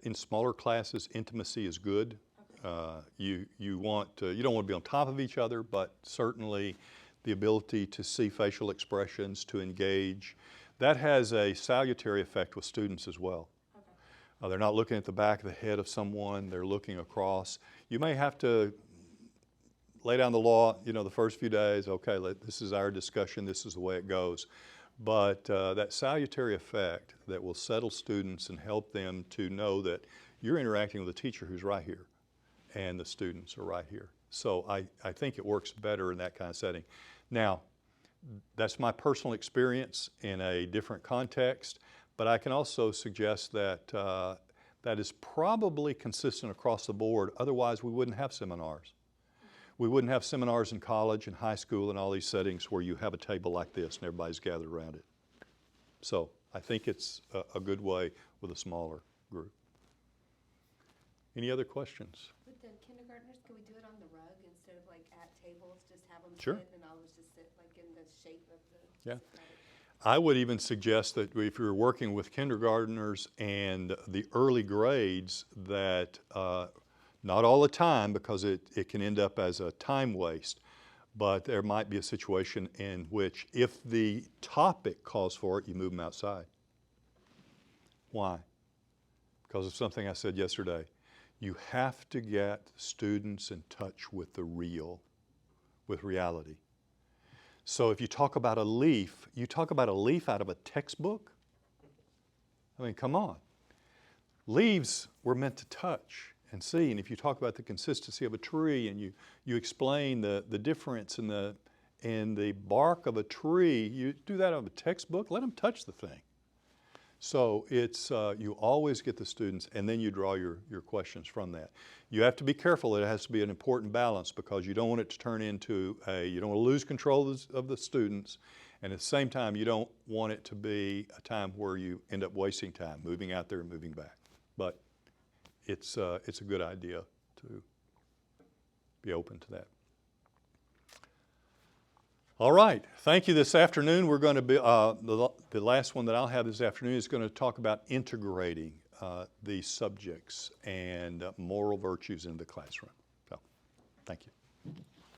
in smaller classes, intimacy is good. Okay. You don't want to be on top of each other, but certainly the ability to see facial expressions, to engage, that has a salutary effect with students as well. Okay. They're not looking at the back of the head of someone, they're looking across. You may have to lay down the law, the first few days, okay, this is our discussion, this is the way it goes. But that salutary effect that will settle students and help them to know that you're interacting with a teacher who's right here, and the students are right here. So I think it works better in that kind of setting. Now, that's my personal experience in a different context, but I can also suggest that that is probably consistent across the board. Otherwise, we wouldn't have seminars. We wouldn't have seminars in college and high school and all these settings where you have a table like this and everybody's gathered around it. So I think it's a good way with a smaller group. Any other questions? With the kindergartners, can we do it on the rug instead of like at tables? Just have them Sure. sit and I'll just sit like in the shape of the. Yeah. Socratic. I would even suggest that if you're working with kindergartners and the early grades, that not all the time, because it can end up as a time waste, but there might be a situation in which if the topic calls for it, you move them outside. Why? Because of something I said yesterday. You have to get students in touch with the real, with reality. So if you talk about a leaf, you talk about a leaf out of a textbook? I mean, come on. Leaves were meant to touch and see, and if you talk about the consistency of a tree and you explain the difference in the bark of a tree, you do that out of a textbook, let them touch the thing. So it's, you always get the students, and then you draw your questions from that. You have to be careful. It has to be an important balance, because you don't want it to turn into you don't want to lose control of the students, and at the same time, you don't want it to be a time where you end up wasting time, moving out there and moving back. But it's a good idea to be open to that. All right, thank you. This afternoon we're going to be, the last one that I'll have this afternoon is going to talk about integrating these subjects and moral virtues in the classroom. So, thank you.